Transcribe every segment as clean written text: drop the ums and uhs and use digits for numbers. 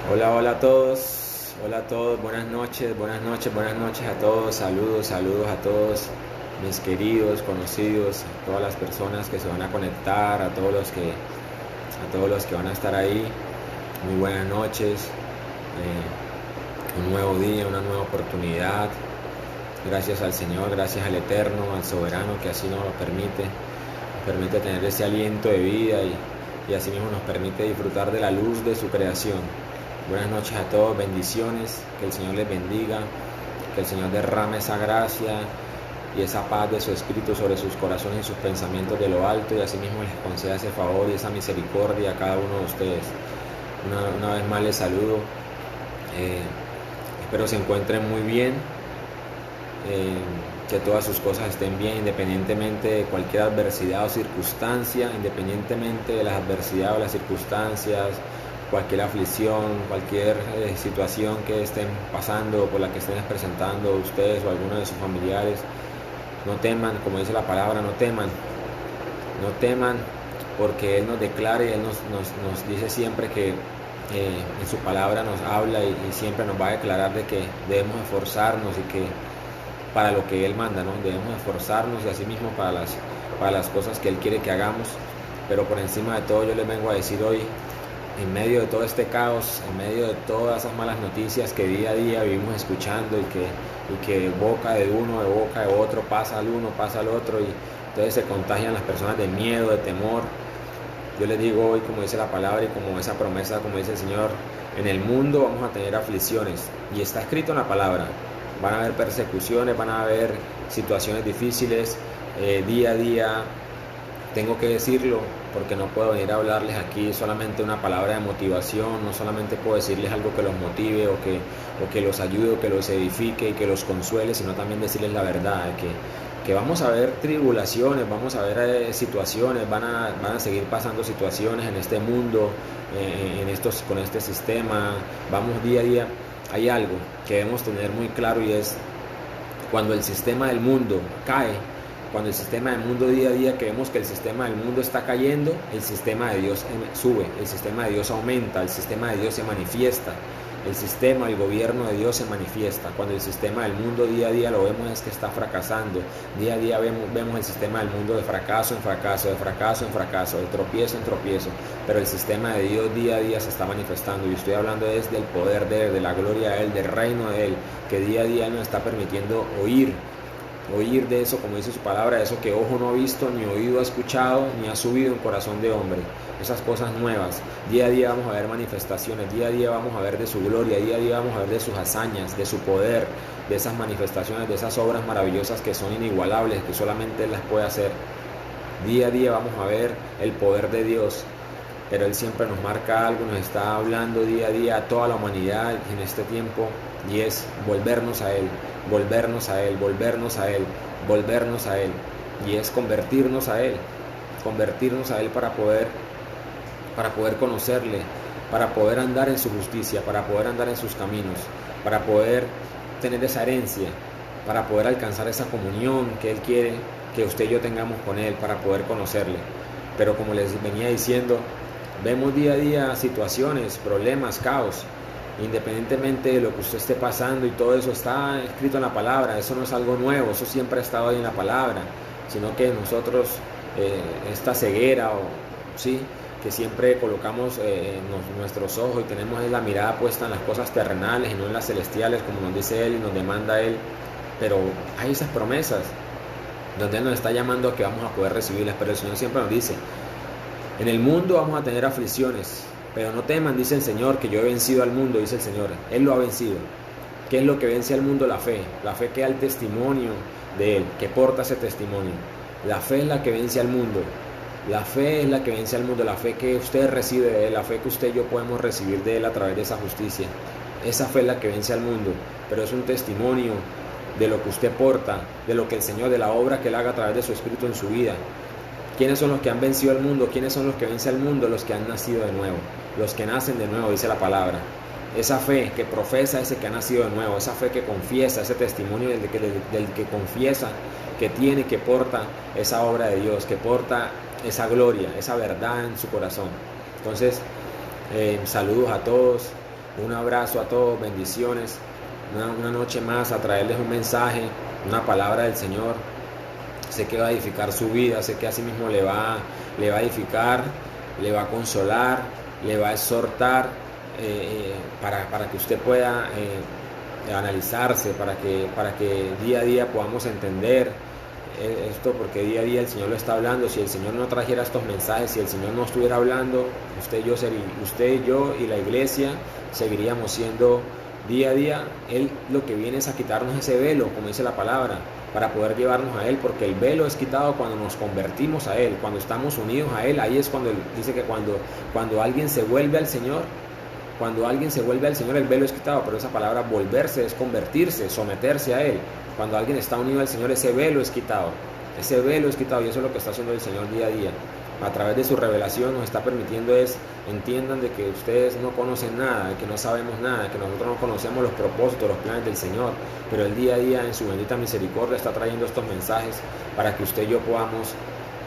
Hola, hola a todos, buenas noches, a todos, saludos a todos mis queridos, conocidos, a todas las personas que se van a conectar, a todos los que van a estar ahí, muy buenas noches, un nuevo día, una nueva oportunidad, gracias al Señor, gracias al Eterno, al Soberano que así nos lo permite tener ese aliento de vida y así mismo nos permite disfrutar de la luz de su creación. Buenas noches a todos, bendiciones, que el Señor les bendiga, que el Señor derrame esa gracia y esa paz de su Espíritu sobre sus corazones y sus pensamientos de lo alto y asimismo les conceda ese favor y esa misericordia a cada uno de ustedes. Una vez más les saludo, espero se encuentren muy bien, que todas sus cosas estén bien independientemente de cualquier adversidad o circunstancia, independientemente de las adversidades o las circunstancias, cualquier aflicción, cualquier situación que estén pasando o por la que estén presentando ustedes o alguno de sus familiares. No teman, como dice la palabra, no teman, porque Él nos declara y Él nos dice siempre que en su palabra nos habla y siempre nos va a declarar de que debemos esforzarnos y que para lo que Él manda, ¿no? Debemos esforzarnos y así mismo para las cosas que Él quiere que hagamos. Pero por encima de todo yo les vengo a decir hoy, en medio de todo este caos, en medio de todas esas malas noticias que día a día vivimos escuchando y que boca de uno, de boca de otro, pasa al uno, pasa al otro y entonces se contagian las personas de miedo, de temor. Yo les digo hoy, como dice la palabra y como esa promesa, como dice el Señor, en el mundo vamos a tener aflicciones y está escrito en la palabra. Van a haber persecuciones, van a haber situaciones difíciles, día a día. Tengo que decirlo porque no puedo venir a hablarles aquí solamente una palabra de motivación, no solamente puedo decirles algo que los motive o que los ayude o que los edifique y que los consuele, sino también decirles la verdad, que vamos a ver tribulaciones, vamos a ver situaciones, van a seguir pasando situaciones en este mundo, con este sistema, vamos día a día. Hay algo que debemos tener muy claro y es cuando el sistema del mundo cae, cuando el sistema del mundo día a día que vemos que el sistema del mundo está cayendo, el sistema de Dios sube, el sistema de Dios aumenta, el sistema de Dios se manifiesta, el gobierno de Dios se manifiesta. Cuando el sistema del mundo día a día lo vemos es que está fracasando, día a día vemos el sistema del mundo de fracaso en fracaso, de fracaso en fracaso, de tropiezo en tropiezo, pero el sistema de Dios día a día se está manifestando y estoy hablando desde el poder de Él, de la gloria de Él, del reino de Él, que día a día nos está permitiendo oír de eso, como dice su palabra, eso que ojo no ha visto, ni oído ha escuchado, ni ha subido en corazón de hombre, esas cosas nuevas. Día a día vamos a ver manifestaciones, día a día vamos a ver de su gloria, día a día vamos a ver de sus hazañas, de su poder, de esas manifestaciones, de esas obras maravillosas que son inigualables, que solamente Él las puede hacer. Día a día vamos a ver el poder de Dios, pero Él siempre nos marca algo, nos está hablando día a día a toda la humanidad en este tiempo, y es volvernos a Él, volvernos a Él, volvernos a Él, volvernos a Él, y es convertirnos a Él para poder conocerle, para poder andar en su justicia, para poder andar en sus caminos, para poder tener esa herencia, para poder alcanzar esa comunión que Él quiere que usted y yo tengamos con Él, para poder conocerle. Pero como les venía diciendo, vemos día a día situaciones, problemas, caos, independientemente de lo que usted esté pasando, y todo eso está escrito en la palabra. Eso no es algo nuevo, eso siempre ha estado ahí en la palabra, sino que nosotros esta ceguera sí, que siempre colocamos nuestros ojos y tenemos la mirada puesta en las cosas terrenales y no en las celestiales, como nos dice Él y nos demanda Él. Pero hay esas promesas donde Él nos está llamando a que vamos a poder recibirlas, pero el Señor siempre nos dice: en el mundo vamos a tener aflicciones, pero no teman, dice el Señor, que yo he vencido al mundo, dice el Señor. Él lo ha vencido. ¿Qué es lo que vence al mundo? La fe que da el testimonio de Él, que porta ese testimonio. La fe es la que vence al mundo. La fe es la que vence al mundo, la fe que usted recibe de Él, la fe que usted y yo podemos recibir de Él a través de esa justicia. Esa fe es la que vence al mundo, pero es un testimonio de lo que usted porta, de lo que el Señor, de la obra que Él haga a través de su Espíritu en su vida. ¿Quiénes son los que han vencido al mundo? ¿Quiénes son los que vencen al mundo? Los que han nacido de nuevo, los que nacen de nuevo, dice la palabra. Esa fe que profesa ese que ha nacido de nuevo, esa fe que confiesa, ese testimonio del que confiesa, que tiene, que porta esa obra de Dios, que porta esa gloria, esa verdad en su corazón. Entonces, saludos a todos, Un abrazo a todos, bendiciones. Una noche más a traerles un mensaje, una palabra del Señor. Sé que va a edificar su vida, sé que así mismo le va a edificar, le va a consolar, le va a exhortar, para que usted pueda analizarse, para que día a día podamos entender esto, porque día a día el Señor lo está hablando. Si el Señor no trajera estos mensajes, si el Señor no estuviera hablando, usted y yo y la iglesia seguiríamos siendo día a día. Él lo que viene es a quitarnos ese velo, como dice la palabra, para poder llevarnos a Él, porque el velo es quitado cuando nos convertimos a Él, cuando estamos unidos a Él. Ahí es cuando Él dice que cuando alguien se vuelve al Señor, el velo es quitado. Pero esa palabra volverse es convertirse, someterse a Él. Cuando alguien está unido al Señor, ese velo es quitado, y eso es lo que está haciendo el Señor día a día. A través de su revelación nos está permitiendo entiendan de que ustedes no conocen nada, de que no sabemos nada, de que nosotros no conocemos los propósitos, los planes del Señor, pero el día a día en su bendita misericordia está trayendo estos mensajes para que usted y yo podamos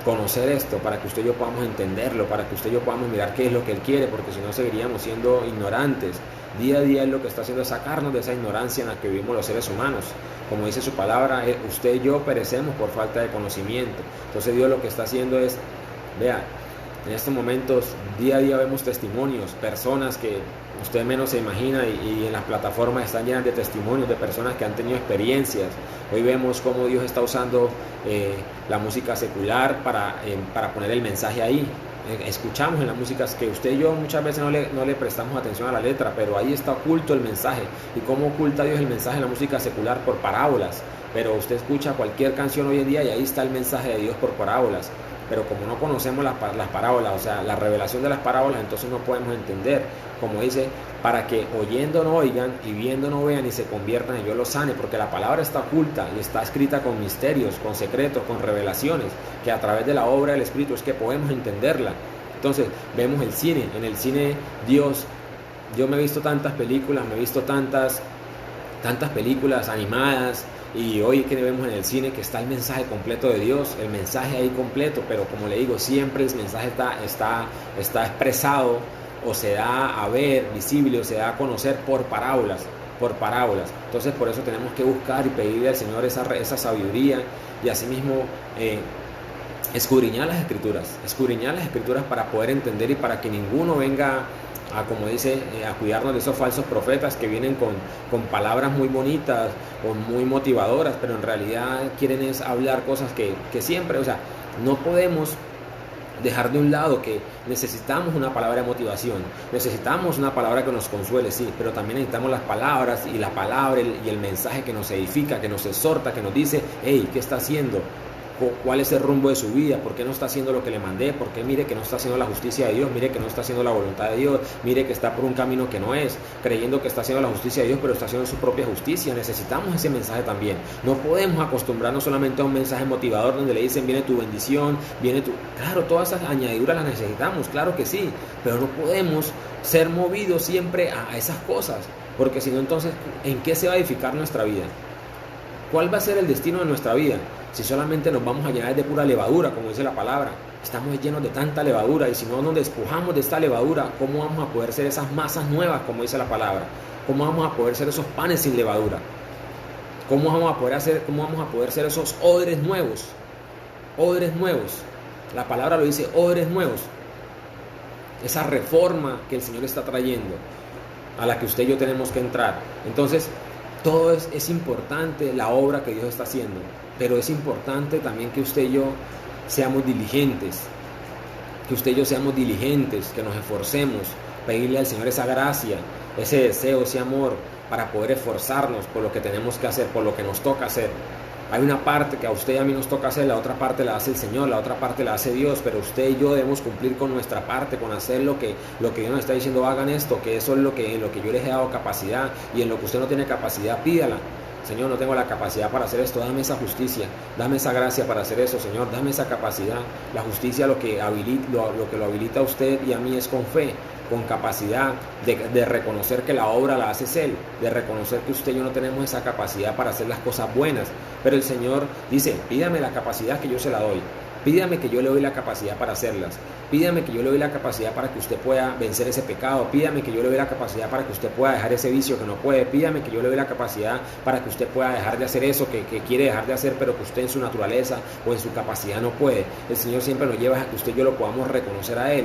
conocer esto, para que usted y yo podamos entenderlo, para que usted y yo podamos mirar qué es lo que Él quiere, porque si no seguiríamos siendo ignorantes. Día a día Él lo que está haciendo es sacarnos de esa ignorancia en la que vivimos los seres humanos. Como dice su palabra, usted y yo perecemos por falta de conocimiento. Entonces Dios lo que está haciendo es, vea, en estos momentos día a día vemos testimonios, personas que usted menos se imagina, y en las plataformas están llenas de testimonios de personas que han tenido experiencias. Hoy vemos cómo Dios está usando la música secular para poner el mensaje ahí. Escuchamos en las músicas que usted y yo muchas veces no le prestamos atención a la letra, pero ahí está oculto el mensaje. ¿Y cómo oculta Dios el mensaje en la música secular? Por parábolas. Pero usted escucha cualquier canción hoy en día y ahí está el mensaje de Dios por parábolas. Pero como no conocemos las parábolas, o sea, la revelación de las parábolas, entonces no podemos entender. Como dice, para que oyendo no oigan y viendo no vean y se conviertan y yo los sane, porque la palabra está oculta y está escrita con misterios, con secretos, con revelaciones, que a través de la obra del Espíritu es que podemos entenderla. Entonces vemos el cine. En el cine yo me he visto tantas películas, tantas películas animadas. Y hoy que vemos en el cine que está el mensaje completo de Dios, el mensaje ahí completo, pero como le digo, siempre el mensaje está expresado o se da a ver, visible, o se da a conocer por parábolas. Entonces por eso tenemos que buscar y pedirle al Señor esa sabiduría, y asimismo escudriñar las escrituras para poder entender y para que ninguno venga como dice, a cuidarnos de esos falsos profetas que vienen con palabras muy bonitas o muy motivadoras, pero en realidad quieren es hablar cosas que siempre, o sea, no podemos dejar de un lado que necesitamos una palabra de motivación, necesitamos una palabra que nos consuele, sí, pero también necesitamos las palabras, y la palabra y el mensaje que nos edifica, que nos exhorta, que nos dice, hey, ¿qué está haciendo? ¿Cuál es el rumbo de su vida? ¿Por qué no está haciendo lo que le mandé? ¿Por qué mire que no está haciendo la justicia de Dios? Mire que no está haciendo la voluntad de Dios. Mire que está por un camino que no es, creyendo que está haciendo la justicia de Dios, pero está haciendo su propia justicia. Necesitamos ese mensaje también. No podemos acostumbrarnos solamente a un mensaje motivador donde le dicen, viene tu bendición, Claro, todas esas añadiduras las necesitamos, claro que sí, pero no podemos ser movidos siempre a esas cosas, porque si no, entonces, ¿en qué se va a edificar nuestra vida? ¿Cuál va a ser el destino de nuestra vida? Si solamente nos vamos a llenar de pura levadura, como dice la palabra. Estamos llenos de tanta levadura, y si no nos despojamos de esta levadura, ¿cómo vamos a poder ser esas masas nuevas, como dice la palabra? ¿Cómo vamos a poder ser esos panes sin levadura? ¿Cómo vamos a poder ser esos odres nuevos? Odres nuevos. La palabra lo dice, odres nuevos. Esa reforma que el Señor está trayendo, a la que usted y yo tenemos que entrar. Entonces, todo es importante, la obra que Dios está haciendo, pero es importante también que usted y yo seamos diligentes, que nos esforcemos, pedirle al Señor esa gracia, ese deseo, ese amor, para poder esforzarnos por lo que tenemos que hacer, por lo que nos toca hacer. Hay una parte que a usted y a mí nos toca hacer, la otra parte la hace el Señor, la otra parte la hace Dios, pero usted y yo debemos cumplir con nuestra parte, con hacer lo que Dios nos está diciendo, hagan esto, que eso es lo que yo les he dado capacidad, y en lo que usted no tiene capacidad, pídala. Señor, no tengo la capacidad para hacer esto, dame esa justicia, dame esa gracia para hacer eso, Señor, dame esa capacidad. La justicia lo que lo habilita a usted y a mí es con fe, con capacidad de reconocer que la obra la hace Él, de reconocer que usted y yo no tenemos esa capacidad para hacer las cosas buenas, pero el Señor dice, pídame la capacidad que yo se la doy. Pídame que yo le doy la capacidad para hacerlas. Pídame que yo le doy la capacidad para que usted pueda vencer ese pecado. Pídame que yo le doy la capacidad para que usted pueda dejar ese vicio que no puede. Pídame que yo le doy la capacidad para que usted pueda dejar de hacer eso que quiere dejar de hacer, pero que usted en su naturaleza o en su capacidad no puede. El Señor siempre nos lleva a que usted y yo lo podamos reconocer a Él,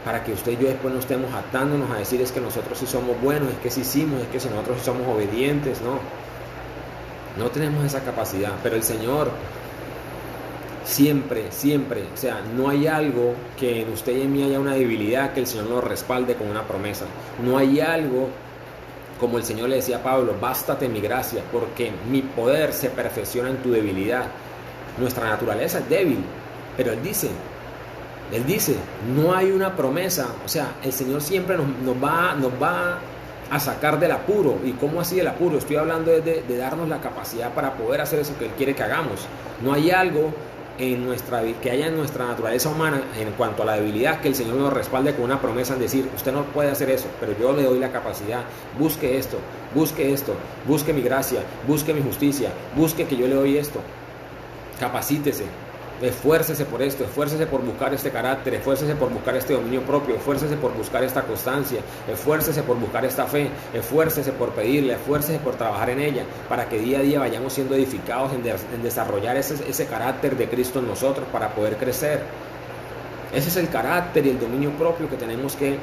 para que usted y yo después no estemos atándonos a decir es que nosotros sí somos buenos, es que sí hicimos, es que si nosotros sí somos obedientes. No tenemos esa capacidad, pero el Señor siempre, o sea, no hay algo que en usted y en mí haya una debilidad que el Señor nos respalde con una promesa. No hay algo, como el Señor le decía a Pablo, bástate mi gracia, porque mi poder se perfecciona en tu debilidad. Nuestra naturaleza es débil, pero Él dice, no hay una promesa, o sea, el Señor siempre nos va a sacar del apuro. ¿Y cómo así del apuro? Estoy hablando de darnos la capacidad para poder hacer eso que Él quiere que hagamos. No hay algo que haya en nuestra naturaleza humana en cuanto a la debilidad que el Señor nos respalde con una promesa en decir, usted no puede hacer eso, pero yo le doy la capacidad. Busque esto, busque mi gracia, busque mi justicia, busque que yo le doy esto. Capacítese. Esfuércese por esto, esfuércese por buscar este carácter, esfuércese por buscar este dominio propio, esfuércese por buscar esta constancia, esfuércese por buscar esta fe, esfuércese por pedirle, esfuércese por trabajar en ella, para que día a día vayamos siendo edificados en desarrollar ese carácter de Cristo en nosotros para poder crecer. Ese es el carácter y el dominio propio que tenemos que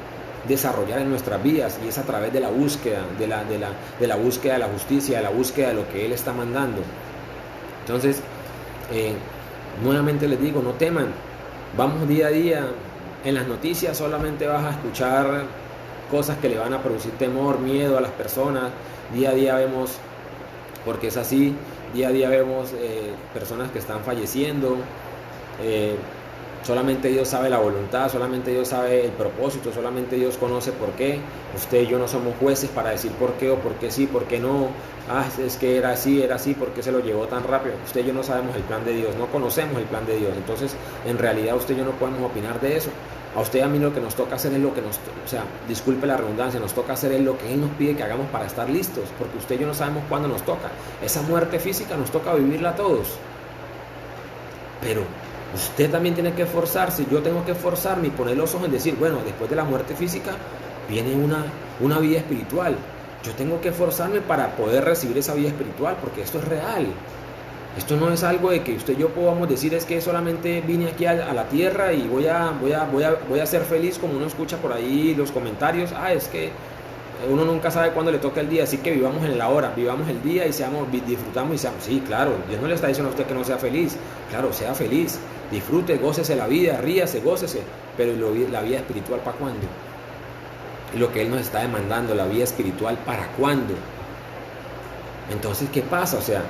desarrollar en nuestras vidas, y es a través de la búsqueda, de la búsqueda de la justicia, de la búsqueda de lo que Él está mandando. Entonces, nuevamente les digo, no teman, vamos día a día. En las noticias solamente vas a escuchar cosas que le van a producir temor, miedo a las personas. Día a día vemos, porque es así, día a día vemos personas que están falleciendo. Solamente Dios sabe la voluntad, solamente Dios sabe el propósito, solamente Dios conoce por qué. Usted y yo no somos jueces para decir por qué o por qué sí, por qué no. Es que era así, ¿por qué se lo llevó tan rápido? Usted y yo no sabemos el plan de Dios, no conocemos el plan de Dios. Entonces, en realidad usted y yo no podemos opinar de eso. A usted y a mí lo que nos toca hacer es lo que disculpe la redundancia, nos toca hacer es lo que Él nos pide que hagamos para estar listos, porque usted y yo no sabemos cuándo nos toca. Esa muerte física nos toca vivirla a todos. Pero usted también tiene que esforzarse, yo tengo que esforzarme y poner los ojos en decir, bueno, después de la muerte física viene una vida espiritual. Yo tengo que esforzarme para poder recibir esa vida espiritual, porque esto es real. Esto no es algo de que usted y yo podamos decir es que solamente vine aquí a la tierra y voy a ser feliz, como uno escucha por ahí los comentarios. Es que uno nunca sabe cuándo le toca el día, así que vivamos en la hora, vivamos el día y disfrutamos y seamos. Sí, claro, Dios no le está diciendo a usted que no sea feliz. Claro, sea feliz, disfrute, gócese la vida, ríase, gócese, pero la vida espiritual, ¿para cuándo? Y lo que Él nos está demandando, la vida espiritual, ¿para cuándo? Entonces, ¿qué pasa? O sea,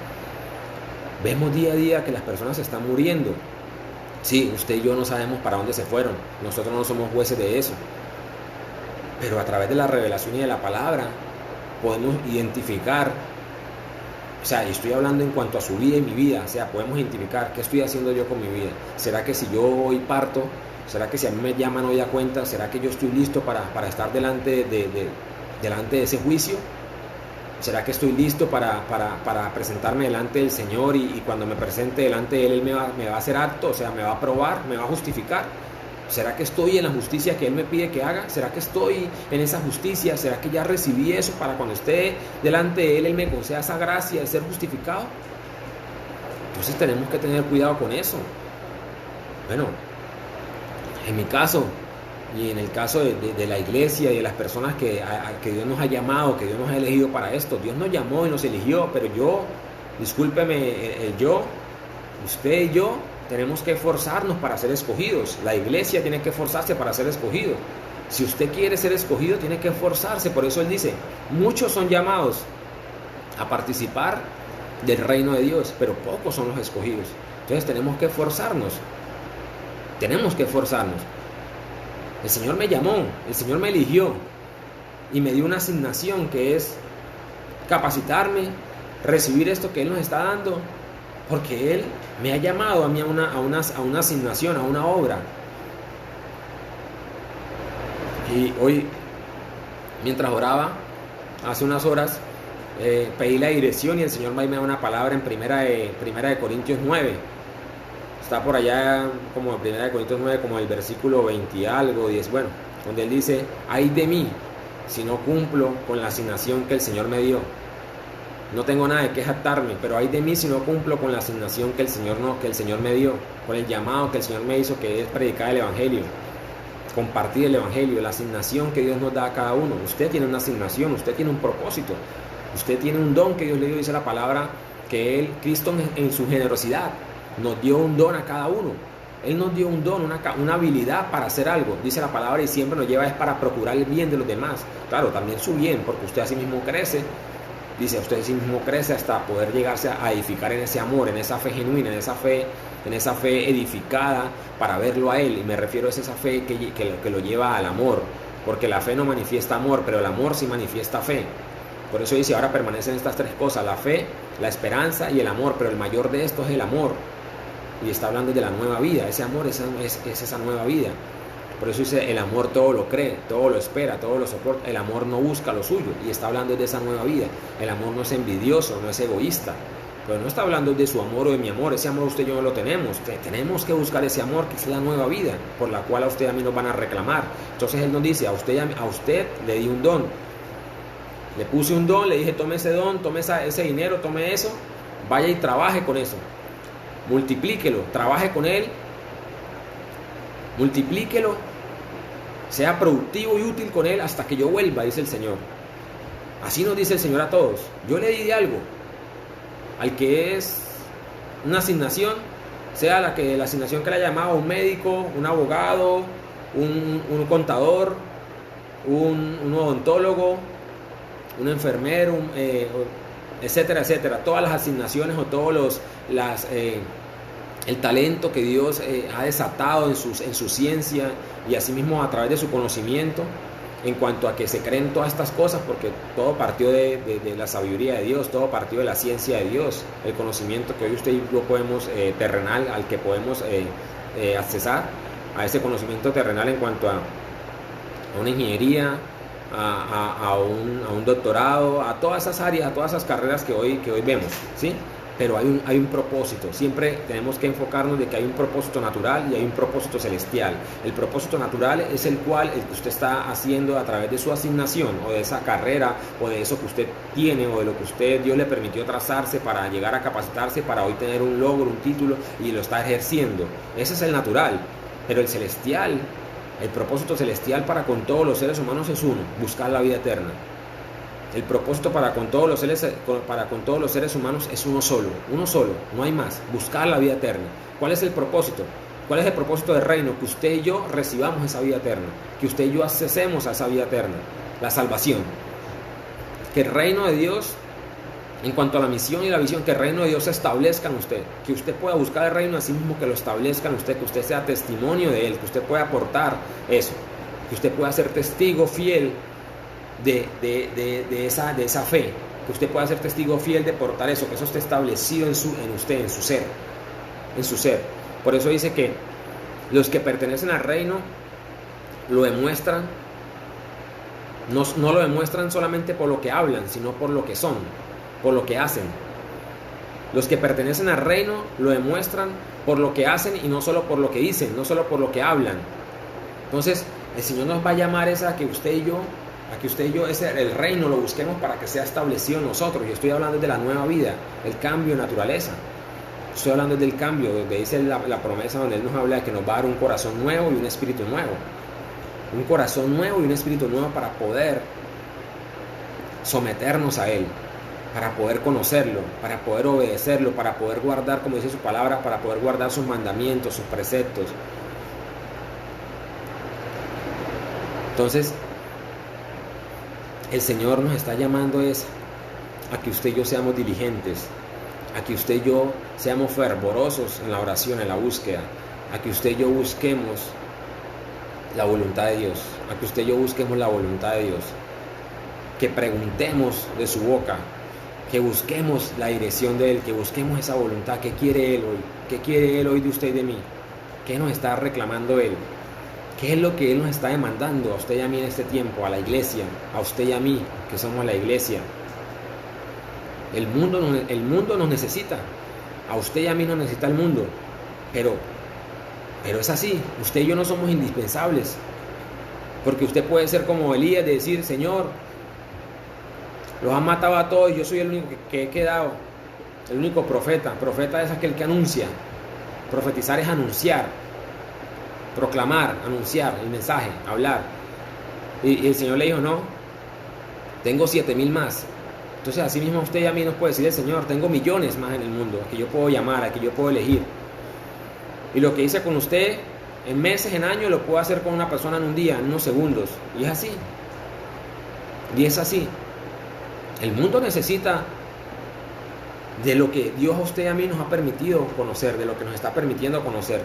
vemos día a día que las personas se están muriendo. Sí, usted y yo no sabemos para dónde se fueron, nosotros no somos jueces de eso. Pero a través de la revelación y de la palabra podemos identificar, o sea, y estoy hablando en cuanto a su vida y mi vida, o sea, podemos identificar qué estoy haciendo yo con mi vida. ¿Será que si yo hoy parto, será que si a mí me llaman hoy a cuenta, será que yo estoy listo para estar delante de ese juicio? ¿Será que estoy listo para presentarme delante del Señor y cuando me presente delante de Él me va a hacer apto, o sea, me va a aprobar, me va a justificar? ¿Será que estoy en la justicia que Él me pide que haga? ¿Será que estoy en esa justicia? ¿Será que ya recibí eso para cuando esté delante de Él me conceda esa gracia de ser justificado? Entonces tenemos que tener cuidado con eso. Bueno, en mi caso y en el caso de la iglesia y de las personas que Dios nos ha llamado, que Dios nos ha elegido para esto, Dios nos llamó y nos eligió, pero usted y yo, tenemos que esforzarnos para ser escogidos. La iglesia tiene que esforzarse para ser escogido. Si usted quiere ser escogido, tiene que esforzarse. Por eso Él dice, muchos son llamados a participar del reino de Dios, pero pocos son los escogidos. Entonces tenemos que esforzarnos. El Señor me llamó, el Señor me eligió y me dio una asignación que es capacitarme, recibir esto que Él nos está dando, porque Él me ha llamado a mí a una asignación, a una obra. Y hoy, mientras oraba, hace unas horas, pedí la dirección y el Señor me da una palabra en primera de Corintios 9. Está por allá como en 1 Corintios 9, como el versículo 20 y algo, 10, bueno, donde él dice, ay de mí si no cumplo con la asignación que el Señor me dio. No tengo nada de qué jactarme, pero ay de mí si no cumplo con la asignación que el Señor me dio, con el llamado que el Señor me hizo, que es predicar el Evangelio, compartir el Evangelio, la asignación que Dios nos da a cada uno. Usted tiene una asignación, usted tiene un propósito, usted tiene un don que Dios le dio, dice la palabra, que Cristo en su generosidad nos dio un don a cada uno. Él nos dio un don, una habilidad para hacer algo, dice la palabra, y siempre nos lleva es para procurar el bien de los demás. Claro, también su bien, porque usted así mismo crece, dice, usted así mismo crece hasta poder llegarse a edificar en ese amor, en esa fe genuina, en esa fe edificada para verlo a Él. Y me refiero a esa fe que lo lleva al amor, porque la fe no manifiesta amor, pero el amor sí manifiesta fe. Por eso dice, ahora permanecen estas tres cosas, la fe, la esperanza y el amor, pero el mayor de estos es el amor. Y está hablando de la nueva vida, ese amor es esa nueva vida. Por eso dice, el amor todo lo cree, todo lo espera, todo lo soporta. El amor no busca lo suyo, y está hablando de esa nueva vida. El amor no es envidioso, no es egoísta, pero no está hablando de su amor o de mi amor. Ese amor usted y yo no lo tenemos. Tenemos que buscar ese amor, que es la nueva vida, por la cual a usted y a mí nos van a reclamar. Entonces Él nos dice, a usted le di un don, le puse un don, le dije, tome ese don, tome ese dinero, tome eso, vaya y trabaje con eso, multiplíquelo, trabaje con él, multiplíquelo, sea productivo y útil con él hasta que yo vuelva, dice el Señor. Así nos dice el Señor a todos. Yo le di de algo al que es una asignación, sea la asignación que le haya llamado un médico, un abogado, un contador, un odontólogo, un enfermero, etcétera, etcétera. Todas las asignaciones o todos el talento que Dios ha desatado en su ciencia y asimismo a través de su conocimiento, en cuanto a que se creen todas estas cosas, porque todo partió de la sabiduría de Dios, todo partió de la ciencia de Dios, el conocimiento que hoy usted y yo podemos, terrenal, al que podemos accesar, a ese conocimiento terrenal en cuanto a una ingeniería, a un doctorado, a todas esas áreas, a todas esas carreras que hoy vemos, ¿sí? Pero hay un propósito. Siempre tenemos que enfocarnos de que hay un propósito natural y hay un propósito celestial. El propósito natural es el que usted está haciendo a través de su asignación, o de esa carrera, o de eso que usted tiene, o de lo que Dios le permitió trazarse para llegar a capacitarse, para hoy tener un logro, un título, y lo está ejerciendo. Ese es el natural. Pero el celestial, el propósito celestial para con todos los seres humanos es uno: buscar la vida eterna. El propósito para con todos los seres humanos es uno solo, no hay más: buscar la vida eterna. ¿Cuál es el propósito? ¿Cuál es el propósito del reino? Que usted y yo recibamos esa vida eterna, que usted y yo accesemos a esa vida eterna, la salvación. Que el reino de Dios, en cuanto a la misión y la visión, que el reino de Dios se establezca en usted, que usted pueda buscar el reino así mismo, que lo establezca en usted, que usted sea testimonio de él, que usted pueda aportar eso, que usted pueda ser testigo fiel de esa fe, que usted pueda ser testigo fiel de portar eso, que eso esté establecido en usted, en su ser. Por eso dice que los que pertenecen al reino lo demuestran, no lo demuestran solamente por lo que hablan, sino por lo que son, por lo que hacen. Los que pertenecen al reino lo demuestran por lo que hacen y no solo por lo que dicen, no solo por lo que hablan. Entonces el Señor nos va a llamar a que usted y yo el reino lo busquemos para que sea establecido en nosotros. Yo estoy hablando de la nueva vida, el cambio de naturaleza. Estoy hablando del cambio, donde dice la promesa, donde Él nos habla de que nos va a dar un corazón nuevo y un espíritu nuevo. Un corazón nuevo y un espíritu nuevo para poder someternos a Él, para poder conocerlo, para poder obedecerlo, para poder guardar, como dice su palabra, para poder guardar sus mandamientos, sus preceptos. Entonces, el Señor nos está llamando a que usted y yo seamos diligentes, a que usted y yo seamos fervorosos en la oración, en la búsqueda, a que usted y yo busquemos la voluntad de Dios, a que usted y yo busquemos la voluntad de Dios, que preguntemos de su boca, que busquemos la dirección de Él, que busquemos esa voluntad. ¿Qué quiere Él hoy? ¿Qué quiere Él hoy de usted y de mí? ¿Qué nos está reclamando Él? ¿Qué es lo que Él nos está demandando a usted y a mí en este tiempo, a la iglesia, a usted y a mí, que somos la iglesia? El mundo nos necesita, a usted y a mí nos necesita el mundo, pero es así, usted y yo no somos indispensables, porque usted puede ser como Elías, de decir, Señor, los han matado a todos, yo soy el único que he quedado, el único profeta. Profeta es aquel que anuncia. Profetizar es anunciar, proclamar, anunciar el mensaje, hablar. Y el Señor le dijo, no, tengo 7,000 más. Entonces así mismo usted y a mí nos puede decir el Señor, tengo millones más en el mundo, a que yo puedo llamar, a que yo puedo elegir. Y lo que hice con usted en meses, en años, lo puedo hacer con una persona en un día, en unos segundos. Y es así. Y es así. El mundo necesita de lo que Dios a usted y a mí nos ha permitido conocer, de lo que nos está permitiendo conocer.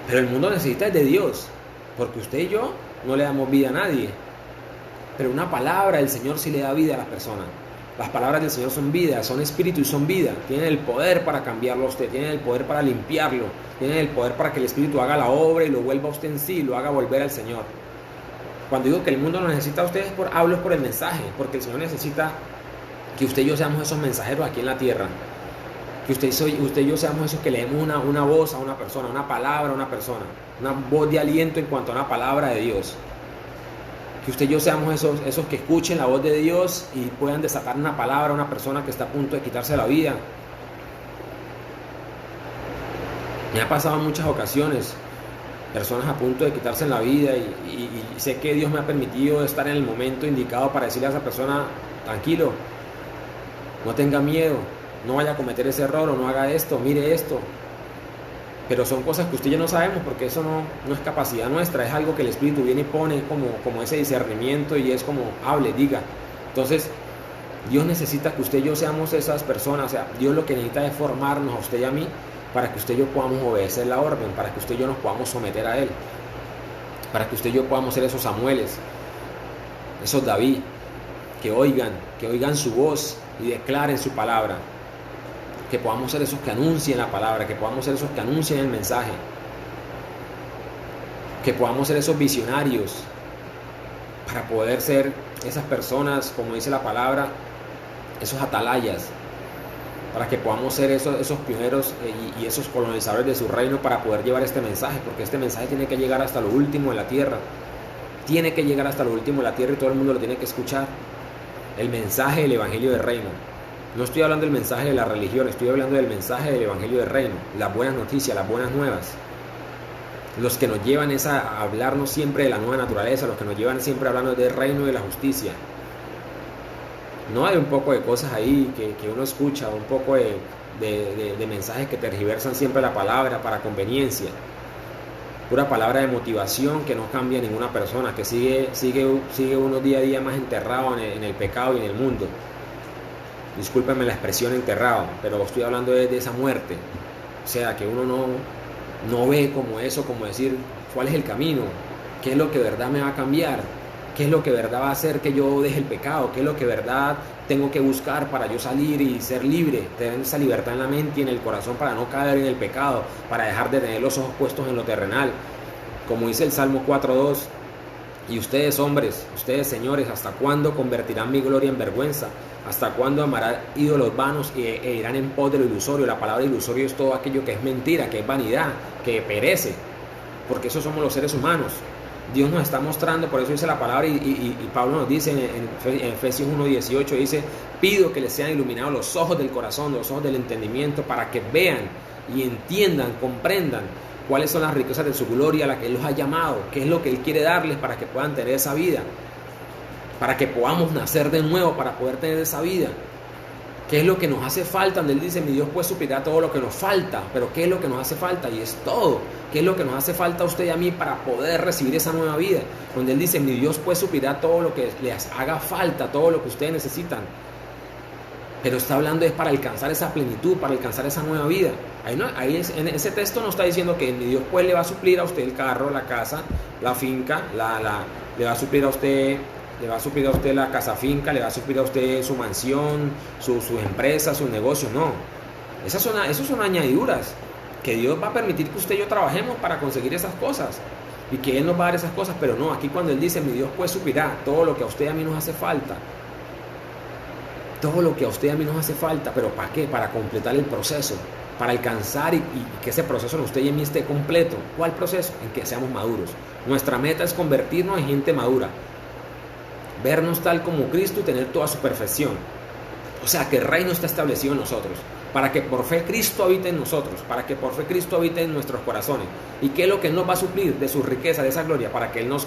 Pero el mundo necesita de Dios, porque usted y yo no le damos vida a nadie. Pero una palabra del Señor sí le da vida a las personas. Las palabras del Señor son vida, son espíritu y son vida. Tienen el poder para cambiarlo a usted, tienen el poder para limpiarlo, tienen el poder para que el Espíritu haga la obra y lo vuelva a usted en sí, lo haga volver al Señor. Cuando digo que el mundo lo necesita a ustedes, hablo por el mensaje, porque el Señor necesita que usted y yo seamos esos mensajeros aquí en la tierra. Que usted y yo seamos esos que leemos una voz a una persona, una palabra a una persona, una voz de aliento en cuanto a una palabra de Dios. Que usted y yo seamos esos que escuchen la voz de Dios y puedan desatar una palabra a una persona que está a punto de quitarse la vida. Me ha pasado en muchas ocasiones, personas a punto de quitarse la vida y sé que Dios me ha permitido estar en el momento indicado para decirle a esa persona, tranquilo, no tenga miedo, no vaya a cometer ese error o no haga esto, mire esto. Pero son cosas que usted y yo no sabemos, porque eso no es capacidad nuestra, es algo que el Espíritu viene y pone como ese discernimiento, y es como hable, diga. Entonces Dios necesita que usted y yo seamos esas personas. O sea, Dios lo que necesita es formarnos a usted y a mí para que usted y yo podamos obedecer la orden, para que usted y yo nos podamos someter a Él, para que usted y yo podamos ser esos Samueles, esos David, que oigan su voz y declaren su palabra. Que podamos ser esos que anuncien la palabra, que podamos ser esos que anuncien el mensaje, que podamos ser esos visionarios para poder ser esas personas, como dice la palabra, esos atalayas, para que podamos ser esos pioneros y esos colonizadores de su reino, para poder llevar este mensaje, porque este mensaje tiene que llegar hasta lo último de la tierra, tiene que llegar hasta lo último de la tierra y todo el mundo lo tiene que escuchar. El mensaje del Evangelio del Reino. No estoy hablando del mensaje de la religión, estoy hablando del mensaje del Evangelio del Reino, las buenas noticias, las buenas nuevas. Los que nos llevan es a hablarnos siempre de la nueva naturaleza, los que nos llevan siempre a hablarnos del reino y de la justicia. No hay un poco de cosas ahí que uno escucha, un poco de mensajes que tergiversan siempre la palabra para conveniencia. Pura palabra de motivación que no cambia a ninguna persona, que sigue uno día a día más enterrado en el pecado y en el mundo. Discúlpenme la expresión enterrado, pero estoy hablando de esa muerte. O sea, que uno no ve como eso, como decir, ¿cuál es el camino? ¿Qué es lo que de verdad me va a cambiar? ¿Qué es lo que de verdad va a hacer que yo deje el pecado? ¿Qué es lo que de verdad tengo que buscar para yo salir y ser libre? Tener esa libertad en la mente y en el corazón para no caer en el pecado, para dejar de tener los ojos puestos en lo terrenal. Como dice el Salmo 4:2, y ustedes hombres, ustedes señores, ¿hasta cuándo convertirán mi gloria en vergüenza? ¿Hasta cuándo amarán ídolos vanos e irán en pos de lo ilusorio? La palabra ilusorio es todo aquello que es mentira, que es vanidad, que perece, porque eso somos los seres humanos. Dios nos está mostrando, por eso dice la palabra, y Pablo nos dice en Efesios 1:18, dice, pido que les sean iluminados los ojos del corazón, los ojos del entendimiento, para que vean y entiendan, comprendan cuáles son las riquezas de su gloria a la que Él los ha llamado, qué es lo que Él quiere darles para que puedan tener esa vida, para que podamos nacer de nuevo, para poder tener esa vida. ¿Qué es lo que nos hace falta? Donde Él dice, mi Dios pues suplirá todo lo que nos falta. Pero ¿qué es lo que nos hace falta? Y es todo. ¿Qué es lo que nos hace falta a usted y a mí para poder recibir esa nueva vida? Donde Él dice, mi Dios pues suplirá todo lo que les haga falta, todo lo que ustedes necesitan. Pero está hablando es para alcanzar esa plenitud, para alcanzar esa nueva vida. En ese texto no está diciendo que mi Dios pues le va a suplir a usted el carro, la casa, la finca, le va a suplir a usted... Le va a suplir a usted la casa finca, le va a suplir a usted su mansión, sus empresas, sus negocios. No, esas son añadiduras que Dios va a permitir que usted y yo trabajemos para conseguir esas cosas y que Él nos va a dar esas cosas. Pero no, aquí cuando Él dice, mi Dios pues suplirá todo lo que a usted y a mí nos hace falta. Todo lo que a usted y a mí nos hace falta, pero ¿para qué? Para completar el proceso. para alcanzar y que ese proceso en usted y en mí esté completo. ¿Cuál proceso? En que seamos maduros. Nuestra meta es convertirnos en gente madura, vernos tal como Cristo y tener toda su perfección. O sea, que el reino está establecido en nosotros, para que por fe Cristo habite en nosotros, para que por fe Cristo habite en nuestros corazones. ¿Y qué es lo que Él nos va a suplir de su riqueza, de esa gloria? Para que Él nos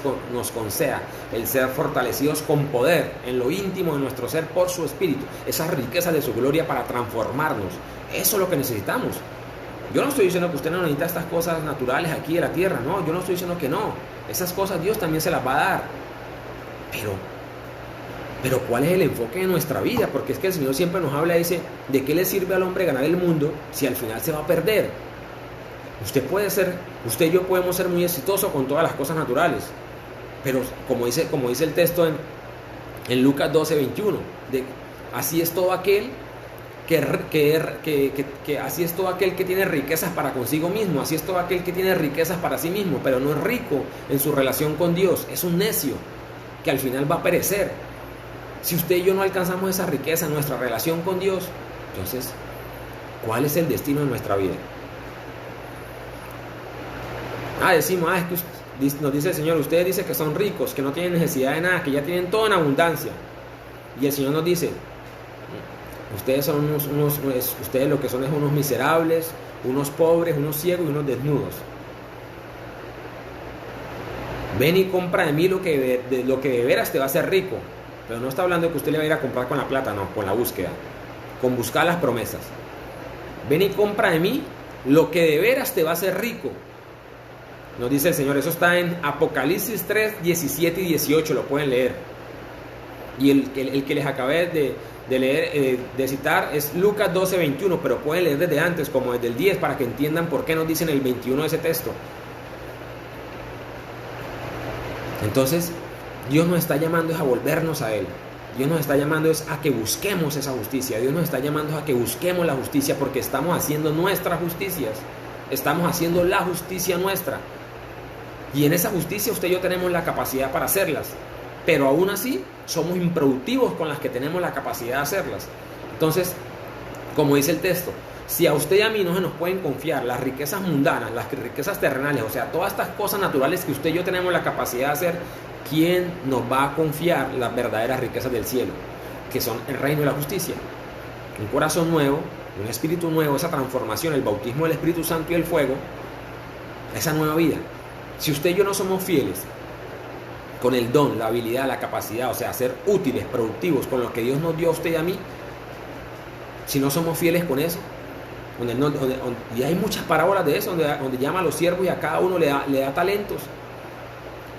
conceda el ser fortalecidos con poder en lo íntimo de nuestro ser por su Espíritu, esa riqueza de su gloria para transformarnos. Eso es lo que necesitamos. Yo no estoy diciendo que usted no necesita estas cosas naturales aquí de la tierra, no, yo no estoy diciendo que no. Esas cosas Dios también se las va a dar. Pero ¿cuál es el enfoque de nuestra vida? Porque es que el Señor siempre nos habla y dice, ¿de qué le sirve al hombre ganar el mundo si al final se va a perder? Usted y yo podemos ser muy exitosos con todas las cosas naturales, pero como dice el texto en Lucas 12:21, así es todo aquel así es todo aquel que tiene riquezas para consigo mismo, así es todo aquel que tiene riquezas para sí mismo, pero no es rico en su relación con Dios, es un necio que al final va a perecer. Si usted y yo no alcanzamos esa riqueza en nuestra relación con Dios, entonces, ¿cuál es el destino de nuestra vida? Decimos, es que nos dice el Señor, ustedes dicen que son ricos, que no tienen necesidad de nada, que ya tienen todo en abundancia. Y el Señor nos dice, ustedes ustedes lo que son es unos miserables, unos pobres, unos ciegos y unos desnudos. Ven y compra de mí lo que de veras te va a hacer rico. Pero no está hablando de que usted le va a ir a comprar con la plata, no, con la búsqueda, con buscar las promesas. Ven y compra de mí lo que de veras te va a hacer rico. Nos dice el Señor, eso está en Apocalipsis 3, 17 y 18, lo pueden leer. Y el que les acabé de leer, de citar, es Lucas 12, 21, pero pueden leer desde antes, como desde el 10, para que entiendan por qué nos dicen el 21 de ese texto. Entonces, Dios nos está llamando es a volvernos a Él. Dios nos está llamando es a que busquemos esa justicia. Dios nos está llamando a que busquemos la justicia porque estamos haciendo nuestras justicias. Estamos haciendo la justicia nuestra. Y en esa justicia usted y yo tenemos la capacidad para hacerlas. Pero aún así somos improductivos con las que tenemos la capacidad de hacerlas. Entonces, como dice el texto, si a usted y a mí no se nos pueden confiar las riquezas mundanas, las riquezas terrenales, o sea, todas estas cosas naturales que usted y yo tenemos la capacidad de hacer, ¿quién nos va a confiar las verdaderas riquezas del cielo? Que son el reino de la justicia. Un corazón nuevo, un espíritu nuevo, esa transformación, el bautismo del Espíritu Santo y el fuego, esa nueva vida. Si usted y yo no somos fieles con el don, la habilidad, la capacidad, o sea, ser útiles, productivos con lo que Dios nos dio a usted y a mí, si no somos fieles con eso, y hay muchas parábolas de eso, donde llama a los siervos y a cada uno le da talentos.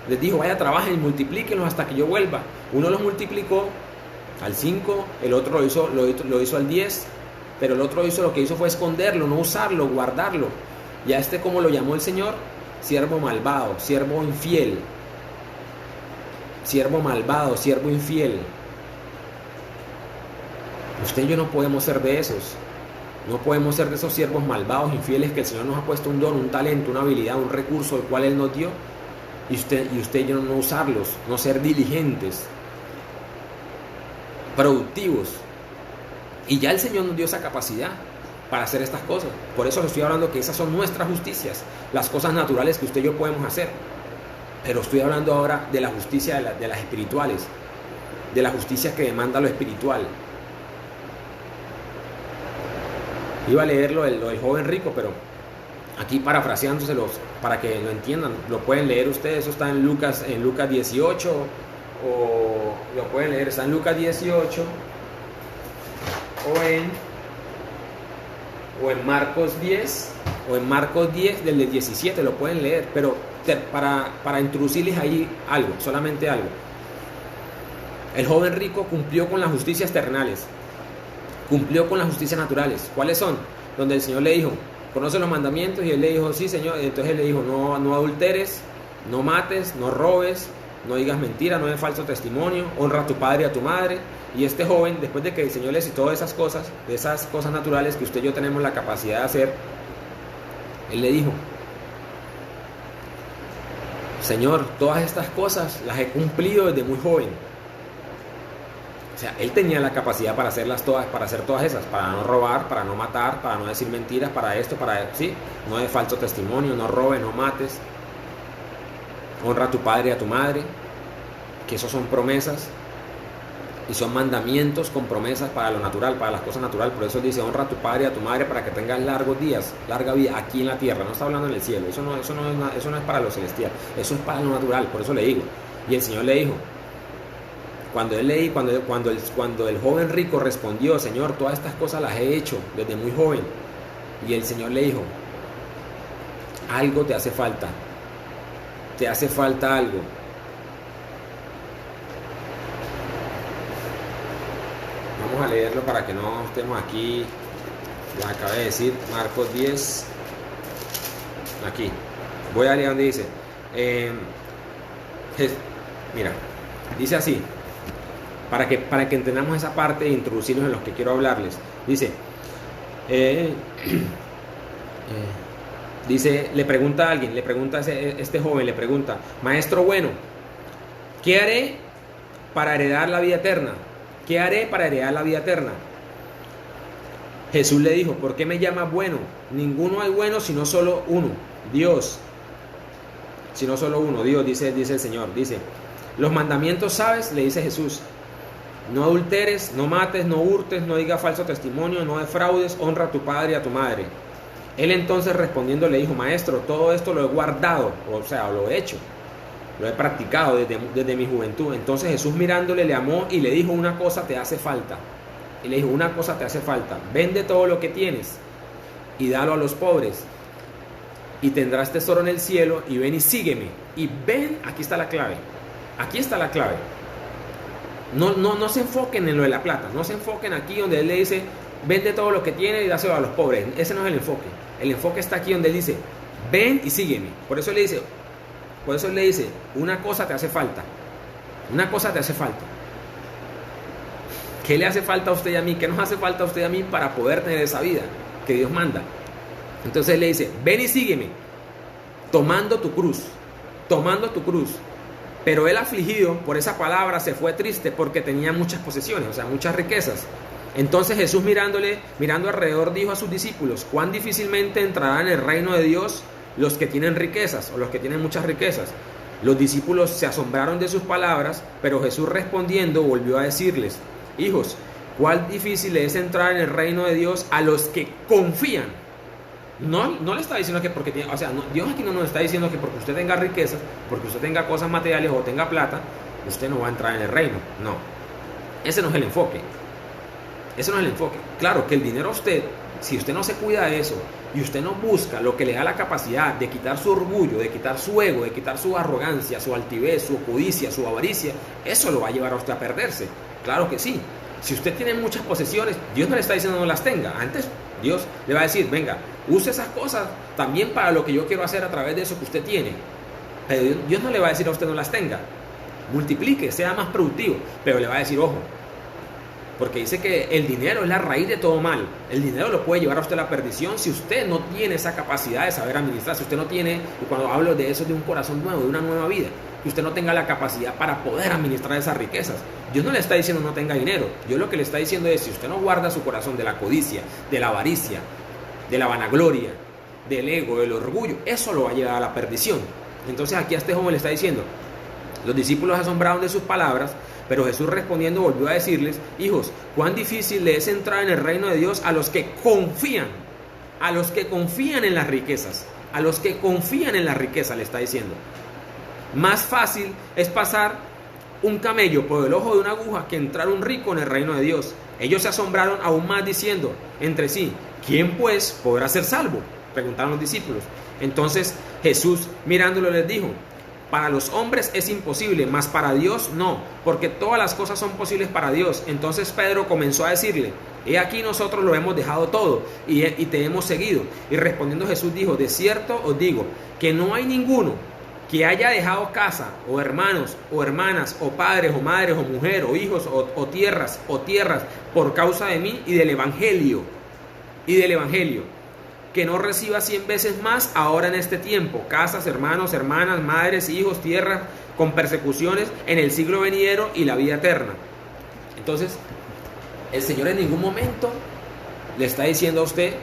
Les dijo, vaya, trabajen y multiplíquenlos hasta que yo vuelva. Uno los multiplicó al 5, el otro lo hizo al 10, pero el otro lo que hizo fue esconderlo, no usarlo, guardarlo. Y a como lo llamó el Señor, siervo malvado, siervo infiel. Siervo malvado, siervo infiel. Usted y yo no podemos ser de esos. No podemos ser de esos siervos malvados, infieles, que el Señor nos ha puesto un don, un talento, una habilidad, un recurso, el cual Él nos dio. Y usted y yo no usarlos, no ser diligentes, productivos. Y ya el Señor nos dio esa capacidad para hacer estas cosas. Por eso les estoy hablando que esas son nuestras justicias, las cosas naturales que usted y yo podemos hacer. Pero estoy hablando ahora de la justicia de las espirituales, de la justicia que demanda lo espiritual. Iba a leer lo del joven rico, pero aquí parafraseándoselos para que lo entiendan, lo pueden leer ustedes. Eso está en Lucas 18, o lo pueden leer, está en Lucas 18 o en Marcos 10, o en Marcos 10 del 17, lo pueden leer, pero para introducirles ahí algo, solamente algo. El joven rico cumplió con las justicias terrenales, cumplió con las justicias naturales. ¿Cuáles son? Donde el Señor le dijo, conoce los mandamientos, y él le dijo, sí, Señor. Entonces él le dijo, no adulteres, no mates, no robes, no digas mentira, no des falso testimonio, honra a tu padre y a tu madre. Y este joven, después de que el Señor le citó de esas cosas naturales que usted y yo tenemos la capacidad de hacer, él le dijo, Señor, todas estas cosas las he cumplido desde muy joven. sea, él tenía la capacidad para hacerlas todas, para hacer todas esas, para no robar, para no matar, para no decir mentiras, para esto, sí, no de falso testimonio, no robes, no mates, honra a tu padre y a tu madre, que esos son promesas y son mandamientos con promesas para lo natural, para las cosas naturales. Por eso dice, honra a tu padre y a tu madre para que tengas largos días, larga vida aquí en la tierra. No está hablando en el cielo, eso no es para lo celestial, eso es para lo natural. Por eso le digo. Y el Señor le dijo, cuando el joven rico respondió, Señor, todas estas cosas las he hecho desde muy joven. Y el Señor le dijo, algo te hace falta algo. Vamos a leerlo para que no estemos aquí. Ya acabé de decir, Marcos 10. Aquí. Voy a leer donde dice. Mira, dice así. Para que entendamos esa parte e introducirnos en los que quiero hablarles. Dice. Dice, le pregunta a alguien, este joven le pregunta, maestro bueno, ¿qué haré para heredar la vida eterna? ¿Qué haré para heredar la vida eterna? Jesús le dijo, ¿por qué me llamas bueno? Ninguno hay bueno sino solo uno, Dios. Sino solo uno, Dios, dice el Señor. Dice, los mandamientos sabes, le dice Jesús. No adulteres, no mates, no hurtes, no digas falso testimonio, no defraudes, honra a tu padre y a tu madre. Él entonces respondiendo le dijo, maestro, todo esto lo he guardado, o sea, lo he hecho, lo he practicado desde mi juventud. Entonces Jesús mirándole le amó y le dijo, una cosa te hace falta. Y le dijo, una cosa te hace falta, vende todo lo que tienes y dalo a los pobres y tendrás tesoro en el cielo y ven y sígueme. Y ven, aquí está la clave, No se enfoquen en lo de la plata, no se enfoquen aquí donde él le dice, vende todo lo que tienes y dáselo a los pobres. Ese no es el enfoque. El enfoque está aquí donde él dice, ven y sígueme. Por eso él le dice, una cosa te hace falta. Una cosa te hace falta. ¿Qué le hace falta a usted y a mí? ¿Qué nos hace falta a usted y a mí para poder tener esa vida que Dios manda? Entonces él le dice, ven y sígueme, tomando tu cruz. Pero él, afligido por esa palabra, se fue triste porque tenía muchas posesiones, o sea, muchas riquezas. Entonces Jesús mirando alrededor, dijo a sus discípulos, cuán difícilmente entrarán en el reino de Dios los que tienen riquezas o los que tienen muchas riquezas. Los discípulos se asombraron de sus palabras, pero Jesús respondiendo volvió a decirles, hijos, cuán difícil es entrar en el reino de Dios a los que confían. No le está diciendo que porque tiene, o sea, Dios aquí no nos está diciendo que porque usted tenga riquezas, porque usted tenga cosas materiales o tenga plata, usted no va a entrar en el reino. No, ese no es el enfoque. Claro que el dinero a usted, si usted no se cuida de eso y usted no busca lo que le da la capacidad de quitar su orgullo, de quitar su ego, de quitar su arrogancia, su altivez, su codicia, su avaricia, eso lo va a llevar a usted a perderse. Claro que sí. Si usted tiene muchas posesiones, Dios no le está diciendo no las tenga. Antes Dios le va a decir, venga, use esas cosas también para lo que yo quiero hacer a través de eso que usted tiene. Pero Dios no le va a decir a usted no las tenga. Multiplique, sea más productivo. Pero le va a decir, ojo, porque dice que el dinero es la raíz de todo mal. El dinero lo puede llevar a usted a la perdición si usted no tiene esa capacidad de saber administrar. Si usted no tiene, y cuando hablo de eso, de un corazón nuevo, de una nueva vida, que usted no tenga la capacidad para poder administrar esas riquezas. Dios no le está diciendo no tenga dinero. Dios lo que le está diciendo es, si usted no guarda su corazón de la codicia, de la avaricia, de la vanagloria, del ego, del orgullo, eso lo va a llevar a la perdición. Entonces aquí a este joven le está diciendo, los discípulos asombraron de sus palabras, pero Jesús respondiendo volvió a decirles, hijos, cuán difícil le es entrar en el reino de Dios a los que confían en las riquezas, le está diciendo. Más fácil es pasar un camello por el ojo de una aguja que entrar un rico en el reino de Dios. Ellos se asombraron aún más diciendo entre sí, ¿quién pues podrá ser salvo? Preguntaron los discípulos. Entonces Jesús mirándolo les dijo, para los hombres es imposible, mas para Dios no, porque todas las cosas son posibles para Dios. Entonces Pedro comenzó a decirle, he aquí nosotros lo hemos dejado todo y te hemos seguido. Y respondiendo Jesús dijo, de cierto os digo, que no hay ninguno que haya dejado casa, o hermanos, o hermanas, o padres, o madres, o mujer, o hijos, o tierras, por causa de mí y del Evangelio, que no reciba 100 veces más ahora en este tiempo, casas, hermanos, hermanas, madres, hijos, tierras, con persecuciones en el siglo venidero y la vida eterna. Entonces, el Señor en ningún momento le está diciendo a usted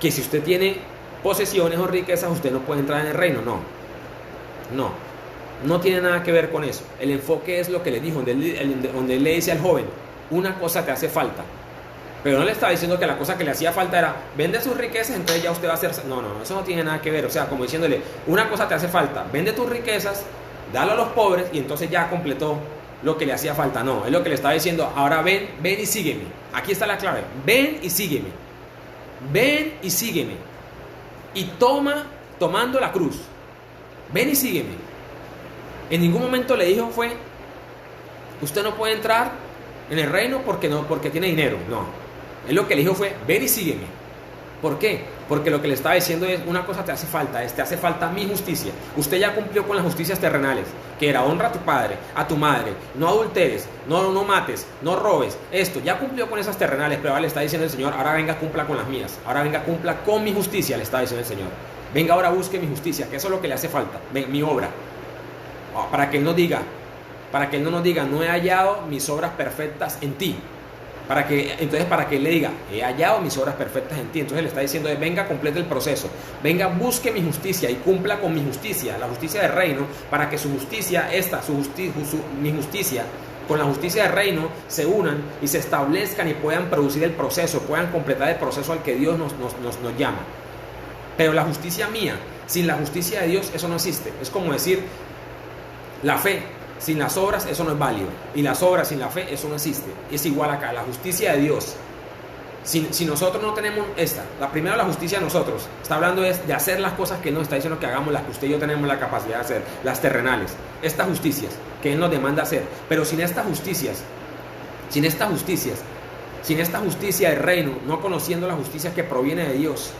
que si usted tiene posesiones o riquezas, usted no puede entrar en el reino. No tiene nada que ver con eso. El enfoque es lo que le dijo, donde él le dice al joven, una cosa te hace falta. Pero no le estaba diciendo que la cosa que le hacía falta era, vende sus riquezas, entonces ya usted va a hacer... No, eso no tiene nada que ver. O sea, como diciéndole, una cosa te hace falta, vende tus riquezas, dalo a los pobres y entonces ya completó lo que le hacía falta. No, es lo que le estaba diciendo, ahora ven y sígueme. Aquí está la clave, ven y sígueme. Ven y sígueme. Y tomando la cruz, ven y sígueme. En ningún momento le dijo usted no puede entrar en el reino porque tiene dinero. No. Él lo que le dijo fue, ven y sígueme. ¿Por qué? Porque lo que le estaba diciendo es, una cosa te hace falta, te hace falta mi justicia. Usted ya cumplió con las justicias terrenales, que era honra a tu padre, a tu madre, no adulteres, no mates, no robes. Esto, ya cumplió con esas terrenales, pero ahora le está diciendo el Señor, ahora venga, cumpla con las mías. Ahora venga, cumpla con mi justicia, le está diciendo el Señor. Venga, ahora busque mi justicia, que eso es lo que le hace falta, mi obra. Para que Él no nos diga, no he hallado mis obras perfectas en ti. Para que Él le diga, he hallado mis obras perfectas en ti. Entonces le está diciendo, venga, complete el proceso. Venga, busque mi justicia y cumpla con mi justicia, la justicia del reino, para que su justicia, mi justicia, con la justicia del reino, se unan y se establezcan y puedan producir el proceso, puedan completar el proceso al que Dios nos llama. Pero la justicia mía, sin la justicia de Dios, eso no existe. Es como decir, la fe sin las obras, eso no es válido. Y las obras sin la fe, eso no existe. Es igual acá, la justicia de Dios. Si nosotros no tenemos la primera, la justicia de nosotros, está hablando de hacer las cosas que Él nos está diciendo que hagamos, las que usted y yo tenemos la capacidad de hacer, las terrenales, estas justicias que Él nos demanda hacer. Pero sin esta justicia del reino, no conociendo la justicia que proviene de Dios,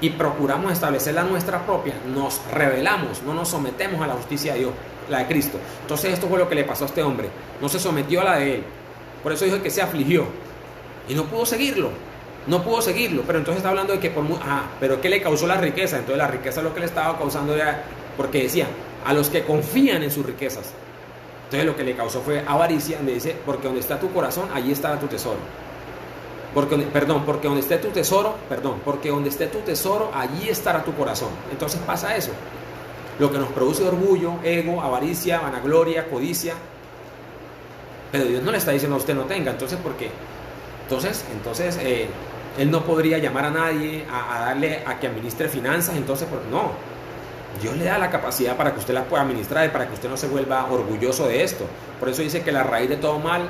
y procuramos establecer la nuestra propia, nos rebelamos, no nos sometemos a la justicia de Dios, la de Cristo. Entonces esto fue lo que le pasó a este hombre, no se sometió a la de él. Por eso dijo que se afligió y no pudo seguirlo, pero entonces está hablando de que pero ¿qué le causó la riqueza? Entonces la riqueza lo que le estaba causando era, porque decía, a los que confían en sus riquezas. Entonces lo que le causó fue avaricia, donde dice, porque donde está tu corazón, allí estará tu tesoro. Porque donde esté tu tesoro, allí estará tu corazón. Entonces pasa eso. Lo que nos produce orgullo, ego, avaricia, vanagloria, codicia. Pero Dios no le está diciendo a usted no tenga. Entonces, ¿por qué? Entonces Él no podría llamar a nadie a darle a que administre finanzas. Entonces, no. Dios le da la capacidad para que usted las pueda administrar y para que usted no se vuelva orgulloso de esto. Por eso dice que la raíz de todo mal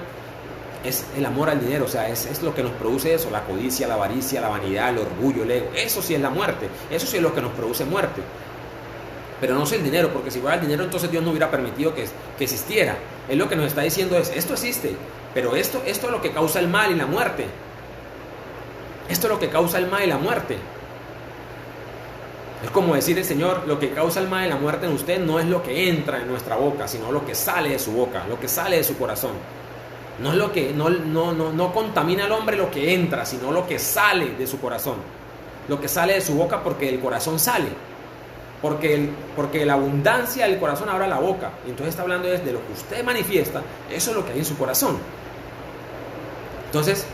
es el amor al dinero. O sea, es lo que nos produce eso, la codicia, la avaricia, la vanidad, el orgullo, el ego. Eso sí es la muerte, eso sí es lo que nos produce muerte. Pero no es el dinero, porque si fuera el dinero, entonces Dios no hubiera permitido que existiera. Él lo que nos está diciendo es, esto existe, pero esto es lo que causa el mal y la muerte. Esto es lo que causa el mal y la muerte. Es como decir el Señor, lo que causa el mal y la muerte en usted no es lo que entra en nuestra boca, sino lo que sale de su boca, lo que sale de su corazón. No es lo que no contamina al hombre lo que entra, sino lo que sale de su corazón. Lo que sale de su boca, porque el corazón sale. Porque la abundancia del corazón abre la boca. Y entonces está hablando de lo que usted manifiesta. Eso es lo que hay en su corazón. Entonces,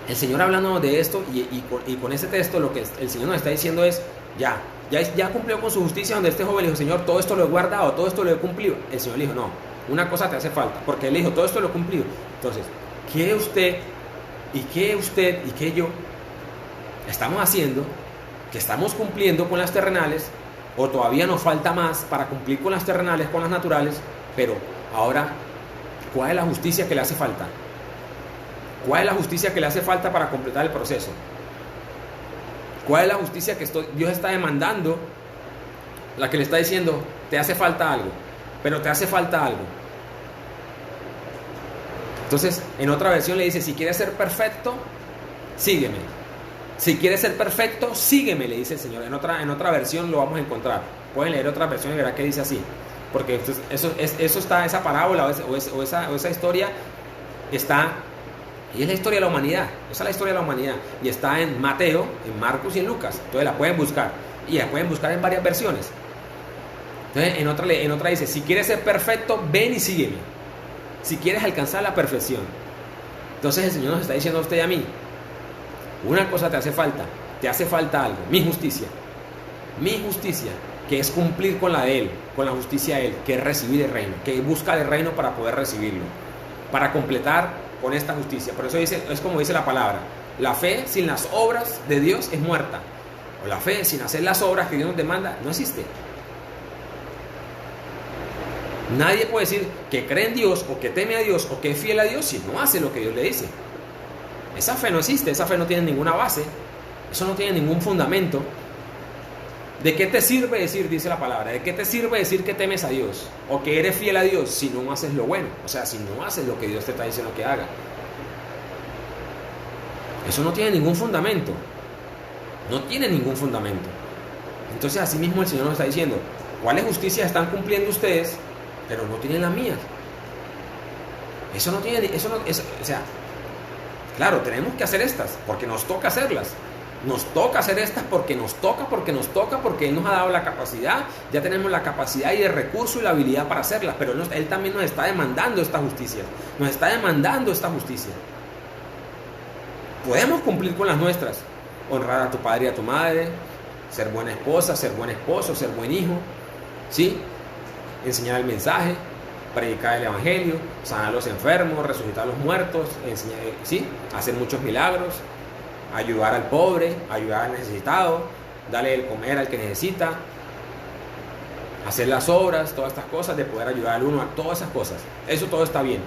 el Señor hablando de esto y con ese texto, lo que el Señor nos está diciendo es, ya cumplió con su justicia, donde este joven le dijo, Señor, todo esto lo he guardado, todo esto lo he cumplido. El Señor le dijo, no, una cosa te hace falta, porque Él le dijo, todo esto lo he cumplido. Entonces, ¿qué usted y qué yo estamos haciendo? Que estamos cumpliendo con las terrenales, o todavía nos falta más para cumplir con las terrenales, con las naturales. Pero ahora, ¿cuál es la justicia que le hace falta? ¿Cuál es la justicia que le hace falta para completar el proceso? ¿Cuál es la justicia que Dios está demandando? La que le está diciendo, te hace falta algo, pero te hace falta algo. Entonces, en otra versión le dice, si quieres ser perfecto, sígueme. Si quieres ser perfecto, sígueme, le dice el Señor. En otra versión lo vamos a encontrar. Pueden leer otra versión y verán que dice así. Porque esa parábola o esa historia está, y es la historia de la humanidad. Esa es la historia de la humanidad. Y está en Mateo, en Marcos y en Lucas. Entonces la pueden buscar. Y la pueden buscar en varias versiones. Entonces en otra dice, si quieres ser perfecto, ven y sígueme. si quieres alcanzar la perfección. Entonces el Señor nos está diciendo a usted y a mí, una cosa te hace falta algo, mi justicia, que es cumplir con la de Él, con la justicia de Él, que es recibir el reino, que busca el reino para poder recibirlo, para completar con esta justicia. Por eso es como dice la palabra, la fe sin las obras de Dios es muerta, o la fe sin hacer las obras que Dios nos demanda no existe. Nadie puede decir que cree en Dios o que teme a Dios o que es fiel a Dios si no hace lo que Dios le dice. Esa fe no existe, esa fe no tiene ninguna base, eso no tiene ningún fundamento. ¿De qué te sirve decir, dice la palabra, de qué te sirve decir que temes a Dios o que eres fiel a Dios si no haces lo bueno? O sea, si no haces lo que Dios te está diciendo que haga. Eso no tiene ningún fundamento. No tiene ningún fundamento. Entonces así mismo el Señor nos está diciendo, ¿cuáles justicias están cumpliendo ustedes? Pero no tienen la mía. Eso no tiene, o sea, claro, tenemos que hacer estas, porque nos toca hacerlas. Nos toca hacer estas porque nos toca, porque Él nos ha dado la capacidad, ya tenemos la capacidad y el recurso y la habilidad para hacerlas, pero Él también nos está demandando esta justicia. Nos está demandando esta justicia. Podemos cumplir con las nuestras, honrar a tu padre y a tu madre, ser buena esposa, ser buen esposo, ser buen hijo, ¿sí? Enseñar el mensaje, predicar el evangelio, sanar a los enfermos, resucitar a los muertos, enseñar, ¿sí? Hacer muchos milagros, ayudar al pobre, ayudar al necesitado, darle el comer al que necesita, hacer las obras, todas estas cosas de poder ayudar al uno, a todas esas cosas. Eso todo está bien.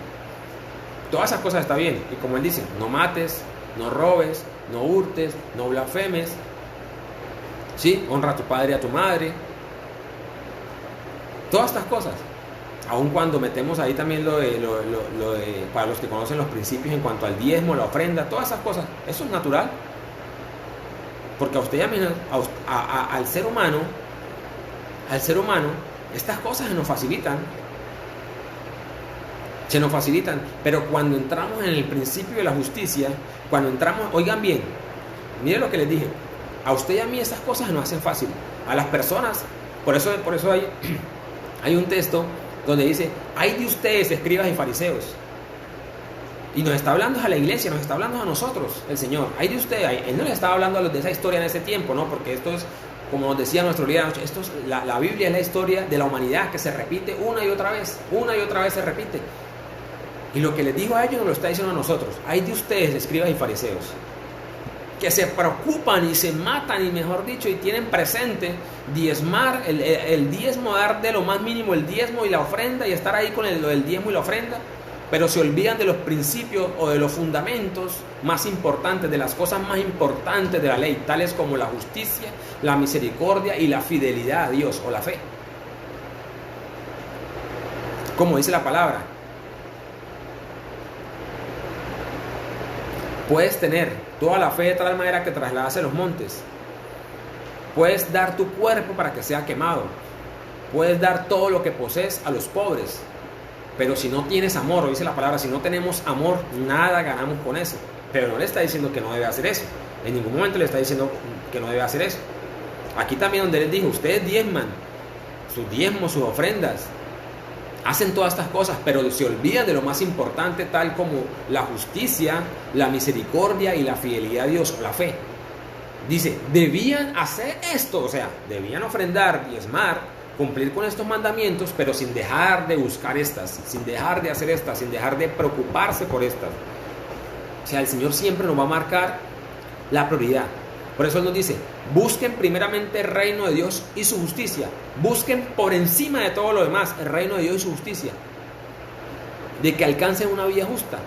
Todas esas cosas están bien. Y como Él dice, no mates, no robes, no hurtes, no blasfemes, ¿sí? Honra a tu padre y a tu madre. Todas estas cosas. Aun cuando metemos ahí también lo de, para los que conocen los principios en cuanto al diezmo, la ofrenda, todas esas cosas, eso es natural. Porque a usted y a mí, al ser humano, estas cosas se nos facilitan. Pero cuando entramos en el principio de la justicia, cuando entramos, oigan bien, miren lo que les dije, a usted y a mí estas cosas nos hacen fácil. A las personas, por eso hay un texto donde dice, ay de ustedes, escribas y fariseos. Y nos está hablando a la iglesia, nos está hablando a nosotros, el Señor. Ay de ustedes, Él no les estaba hablando a los de esa historia en ese tiempo, ¿no? Porque esto es, como nos decía nuestro líder anoche, la Biblia es la historia de la humanidad que se repite una y otra vez se repite. Y lo que les dijo a ellos nos lo está diciendo a nosotros. Ay de ustedes, escribas y fariseos, que se preocupan y se matan, y mejor dicho, y tienen presente diezmar, el diezmo, dar de lo más mínimo el diezmo y la ofrenda, y estar ahí con lo del diezmo y la ofrenda, pero se olvidan de los principios o de los fundamentos más importantes, de las cosas más importantes de la ley, tales como la justicia, la misericordia y la fidelidad a Dios, o la fe. Como dice la palabra, puedes tener toda la fe de tal manera que trasladase los montes. Puedes dar tu cuerpo para que sea quemado. Puedes dar todo lo que posees a los pobres. Pero si no tienes amor, o dice la palabra, si no tenemos amor, nada ganamos con eso. Pero no le está diciendo que no debe hacer eso. En ningún momento le está diciendo que no debe hacer eso. Aquí también donde les dijo, ustedes diezman sus diezmos, sus ofrendas. Hacen todas estas cosas, pero se olvidan de lo más importante, tal como la justicia, la misericordia y la fidelidad a Dios, o la fe. Dice, debían hacer esto, o sea, debían ofrendar, diezmar, cumplir con estos mandamientos, pero sin dejar de buscar estas, sin dejar de hacer estas, sin dejar de preocuparse por estas. O sea, el Señor siempre nos va a marcar la prioridad. Por eso Él nos dice, busquen primeramente el reino de Dios y su justicia. Busquen por encima de todo lo demás el reino de Dios y su justicia. De que alcancen una vida justa.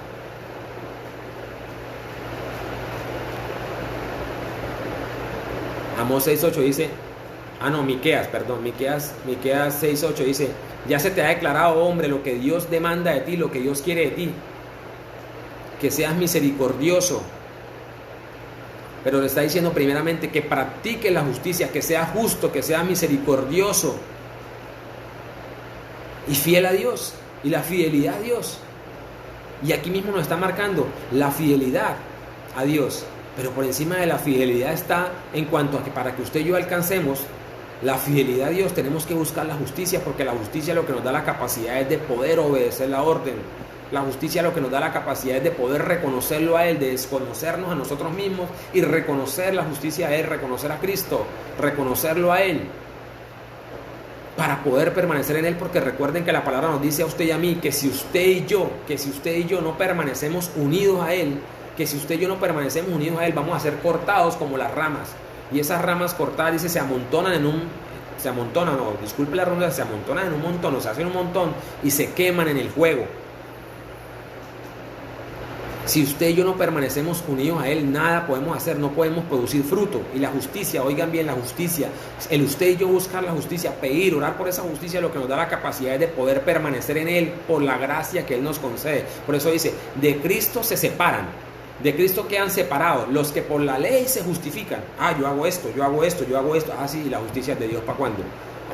Amós 6.8 dice, Miqueas 6.8 dice, ya se te ha declarado, hombre, lo que Dios demanda de ti, lo que Dios quiere de ti. Que seas misericordioso. Pero le está diciendo primeramente que practiques la justicia, que seas justo, que seas misericordioso y fiel a Dios, y la fidelidad a Dios. Y aquí mismo nos está marcando la fidelidad a Dios. Pero por encima de la fidelidad está en cuanto a que para que usted y yo alcancemos la fidelidad a Dios tenemos que buscar la justicia, porque la justicia lo que nos da la capacidad es de poder obedecer la orden. La justicia lo que nos da la capacidad es de poder reconocerlo a Él, de desconocernos a nosotros mismos y reconocer la justicia a Él, reconocer a Cristo, reconocerlo a Él, para poder permanecer en Él, porque recuerden que la palabra nos dice a usted y a mí que si usted y yo no permanecemos unidos a Él, que si usted y yo no permanecemos unidos a Él, vamos a ser cortados como las ramas. Y esas ramas cortadas, dice, se amontonan en un montón, o se hacen un montón y se queman en el fuego. Si usted y yo no permanecemos unidos a Él, nada podemos hacer, no podemos producir fruto. Y la justicia, oigan bien, la justicia, el usted y yo buscar la justicia, pedir, orar por esa justicia, lo que nos da la capacidad de poder permanecer en Él por la gracia que Él nos concede. Por eso dice, de Cristo se separan, de Cristo quedan separados los que por la ley se justifican. Yo hago esto. Sí, la justicia es de Dios, ¿para cuándo?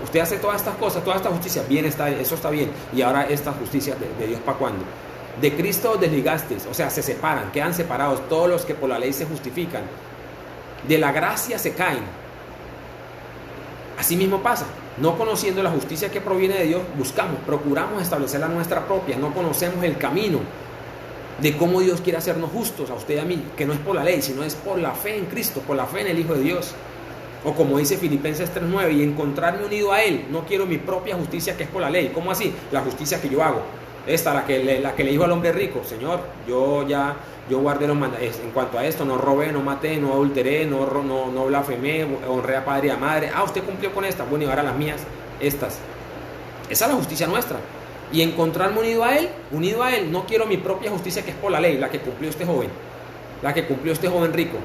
Usted hace todas estas cosas, toda esta justicia, bien está, eso está bien. Y ahora esta justicia de Dios, ¿para cuándo? De Cristo os desligasteis, o sea, se separan, quedan separados todos los que por la ley se justifican. De la gracia se caen. Así mismo pasa. No conociendo la justicia que proviene de Dios, procuramos establecer la nuestra propia. No conocemos el camino de cómo Dios quiere hacernos justos a usted y a mí, que no es por la ley, sino es por la fe en Cristo, por la fe en el Hijo de Dios. O como dice Filipenses 3:9, y encontrarme unido a Él. No quiero mi propia justicia que es por la ley. ¿Cómo así? La justicia que yo hago. Esta, la que le dijo al hombre rico: Señor, yo guardé los mandamientos. En cuanto a esto, no robé, no maté, no adulteré, no blasfemé, honré a padre y a madre. Usted cumplió con esta. Bueno, y ahora las mías, estas. Esa es la justicia nuestra. Y encontrarme unido a Él, no quiero mi propia justicia que es por la ley, la que cumplió este joven rico,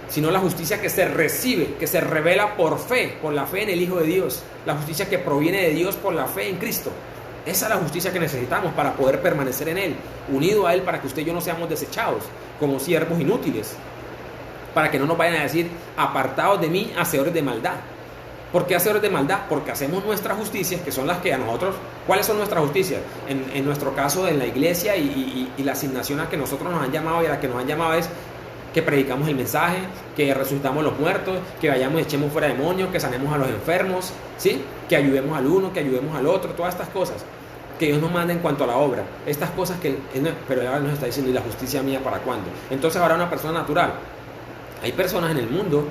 sino la justicia que se recibe, que se revela por la fe en el Hijo de Dios, la justicia que proviene de Dios por la fe en Cristo. Esa es la justicia que necesitamos para poder permanecer en Él, unido a Él, para que usted y yo no seamos desechados como siervos inútiles, para que no nos vayan a decir: apartados de mí, hacedores de maldad. ¿Por qué hacedores de maldad? Porque hacemos nuestras justicias, que son las que a nosotros... ¿Cuáles son nuestras justicias? En nuestro caso, en la iglesia y la asignación a que nosotros nos han llamado, y a la que nos han llamado es que predicamos el mensaje, que resucitamos los muertos, que vayamos y echemos fuera demonios, que sanemos a los enfermos, ¿sí? Que ayudemos al uno, que ayudemos al otro, todas estas cosas que Dios nos manda en cuanto a la obra. Estas cosas pero ahora nos está diciendo: ¿y la justicia mía para cuándo? Entonces ahora una persona natural. Hay personas en el mundo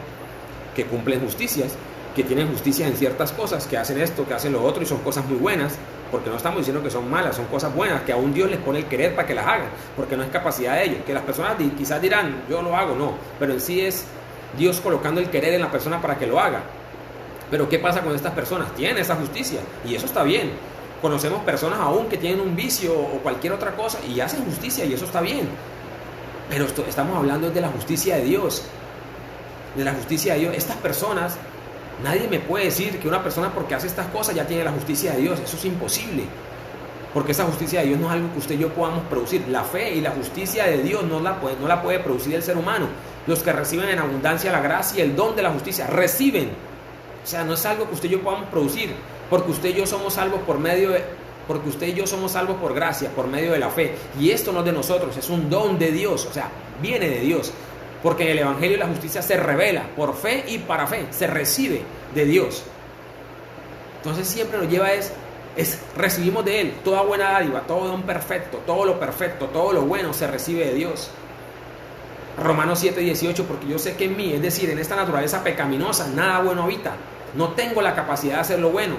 que cumplen justicias, que tienen justicia en ciertas cosas, que hacen esto, que hacen lo otro, y son cosas muy buenas, porque no estamos diciendo que son malas, son cosas buenas, que aún Dios les pone el querer para que las hagan, porque no es capacidad de ellos. Que las personas quizás dirán: yo lo hago, no, pero en sí es Dios colocando el querer en la persona para que lo haga. Pero ¿qué pasa con estas personas? Tienen esa justicia, y eso está bien. Conocemos personas aún que tienen un vicio o cualquier otra cosa y hacen justicia, y eso está bien. Pero estamos hablando de la justicia de Dios, de la justicia de Dios. Estas personas... Nadie me puede decir que una persona, porque hace estas cosas, ya tiene la justicia de Dios. Eso es imposible, porque esa justicia de Dios no es algo que usted y yo podamos producir. La fe y la justicia de Dios no la puede producir el ser humano. Los que reciben en abundancia la gracia y el don de la justicia, reciben. O sea, no es algo que usted y yo podamos producir, porque usted y yo somos salvos por gracia, por medio de la fe. Y esto no es de nosotros, es un don de Dios, o sea, viene de Dios. Porque en el Evangelio la justicia se revela por fe y para fe, se recibe de Dios. Entonces siempre nos lleva recibimos de Él toda buena dádiva, todo don perfecto, todo lo bueno se recibe de Dios. Romanos 7:18, porque yo sé que en mí, es decir, en esta naturaleza pecaminosa, nada bueno habita. No tengo la capacidad de hacer lo bueno.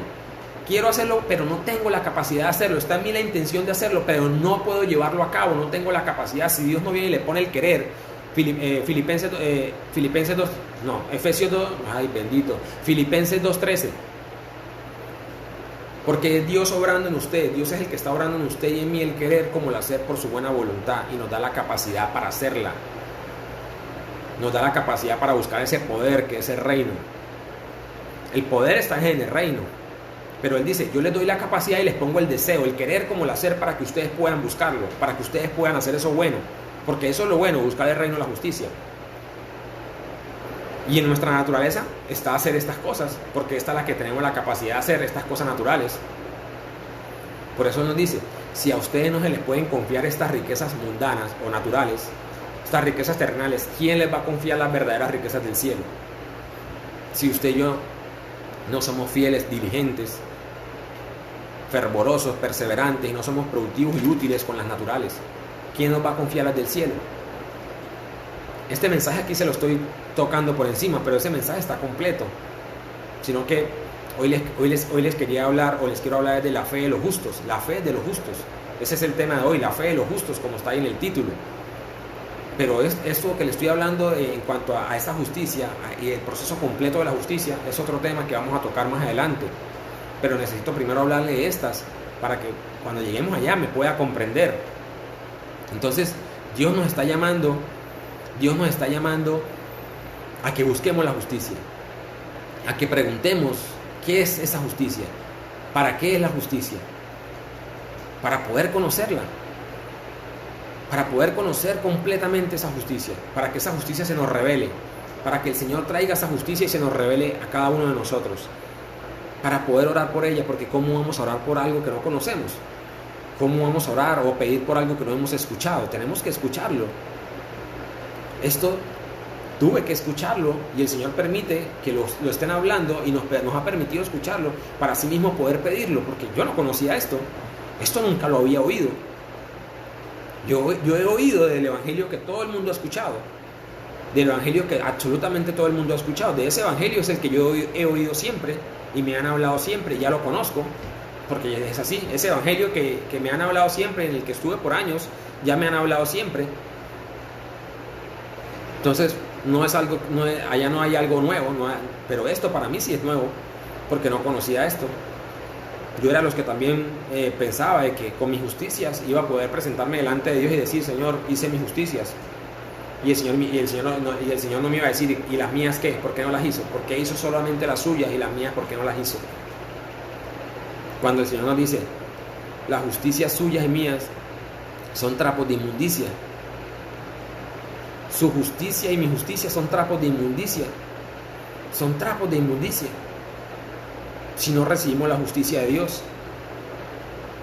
Quiero hacerlo, pero no tengo la capacidad de hacerlo. Está en mí la intención de hacerlo, pero no puedo llevarlo a cabo, no tengo la capacidad. Si Dios no viene y le pone el querer. Filipenses 2, Efesios 2, Filipenses 2:13. Porque es Dios obrando en usted, Dios es el que está obrando en usted y en mí el querer como el hacer por su buena voluntad, y nos da la capacidad para hacerla. Nos da la capacidad para buscar ese poder que es el reino. El poder está en el reino, pero Él dice: yo les doy la capacidad y les pongo el deseo, el querer como el hacer, para que ustedes puedan buscarlo, para que ustedes puedan hacer eso bueno. Porque eso es lo bueno, buscar el reino de la justicia. Y en nuestra naturaleza está hacer estas cosas, porque esta es la que tenemos la capacidad de hacer, estas cosas naturales. Por eso nos dice: si a ustedes no se les pueden confiar estas riquezas mundanas o naturales, estas riquezas terrenales, ¿quién les va a confiar las verdaderas riquezas del cielo? Si usted y yo no somos fieles, diligentes, fervorosos, perseverantes y no somos productivos y útiles con las naturales, ¿quién nos va a confiar las del cielo? Este mensaje aquí se lo estoy tocando por encima, pero ese mensaje está completo. Sino que hoy les quería hablar, o les quiero hablar de la fe de los justos. La fe de los justos. Ese es el tema de hoy, la fe de los justos, como está ahí en el título. Pero esto que le estoy hablando en cuanto a esta justicia y el proceso completo de la justicia es otro tema que vamos a tocar más adelante. Pero necesito primero hablarle de estas para que cuando lleguemos allá me pueda comprender. Entonces, Dios nos está llamando a que busquemos la justicia, a que preguntemos qué es esa justicia, para qué es la justicia, para poder conocerla, para poder conocer completamente esa justicia, para que esa justicia se nos revele, para que el Señor traiga esa justicia y se nos revele a cada uno de nosotros, para poder orar por ella, porque ¿cómo vamos a orar por algo que no conocemos? ¿Cómo vamos a orar o pedir por algo que no hemos escuchado? Tenemos que escucharlo. Esto tuve que escucharlo y el Señor permite que lo estén hablando y nos ha permitido escucharlo para así mismo poder pedirlo, porque yo no conocía esto nunca lo había oído. Yo he oído del Evangelio que todo el mundo ha escuchado, del Evangelio que absolutamente todo el mundo ha escuchado. De ese Evangelio es el que yo he oído siempre y me han hablado siempre, ya lo conozco, porque es así. Ese Evangelio que me han hablado siempre, en el que estuve por años, ya me han hablado siempre. Entonces, allá no hay algo nuevo, pero esto para mí sí es nuevo, porque no conocía esto. Yo era los que también pensaba de que con mis justicias iba a poder presentarme delante de Dios y decir, Señor, hice mis justicias. Y el Señor no me iba a decir, ¿y las mías qué? ¿Por qué no las hizo? ¿Por qué hizo solamente las suyas y las mías por qué no las hizo? Cuando el Señor nos dice, las justicias suyas y mías son trapos de inmundicia. Su justicia y mi justicia son trapos de inmundicia. Son trapos de inmundicia. Si no recibimos la justicia de Dios.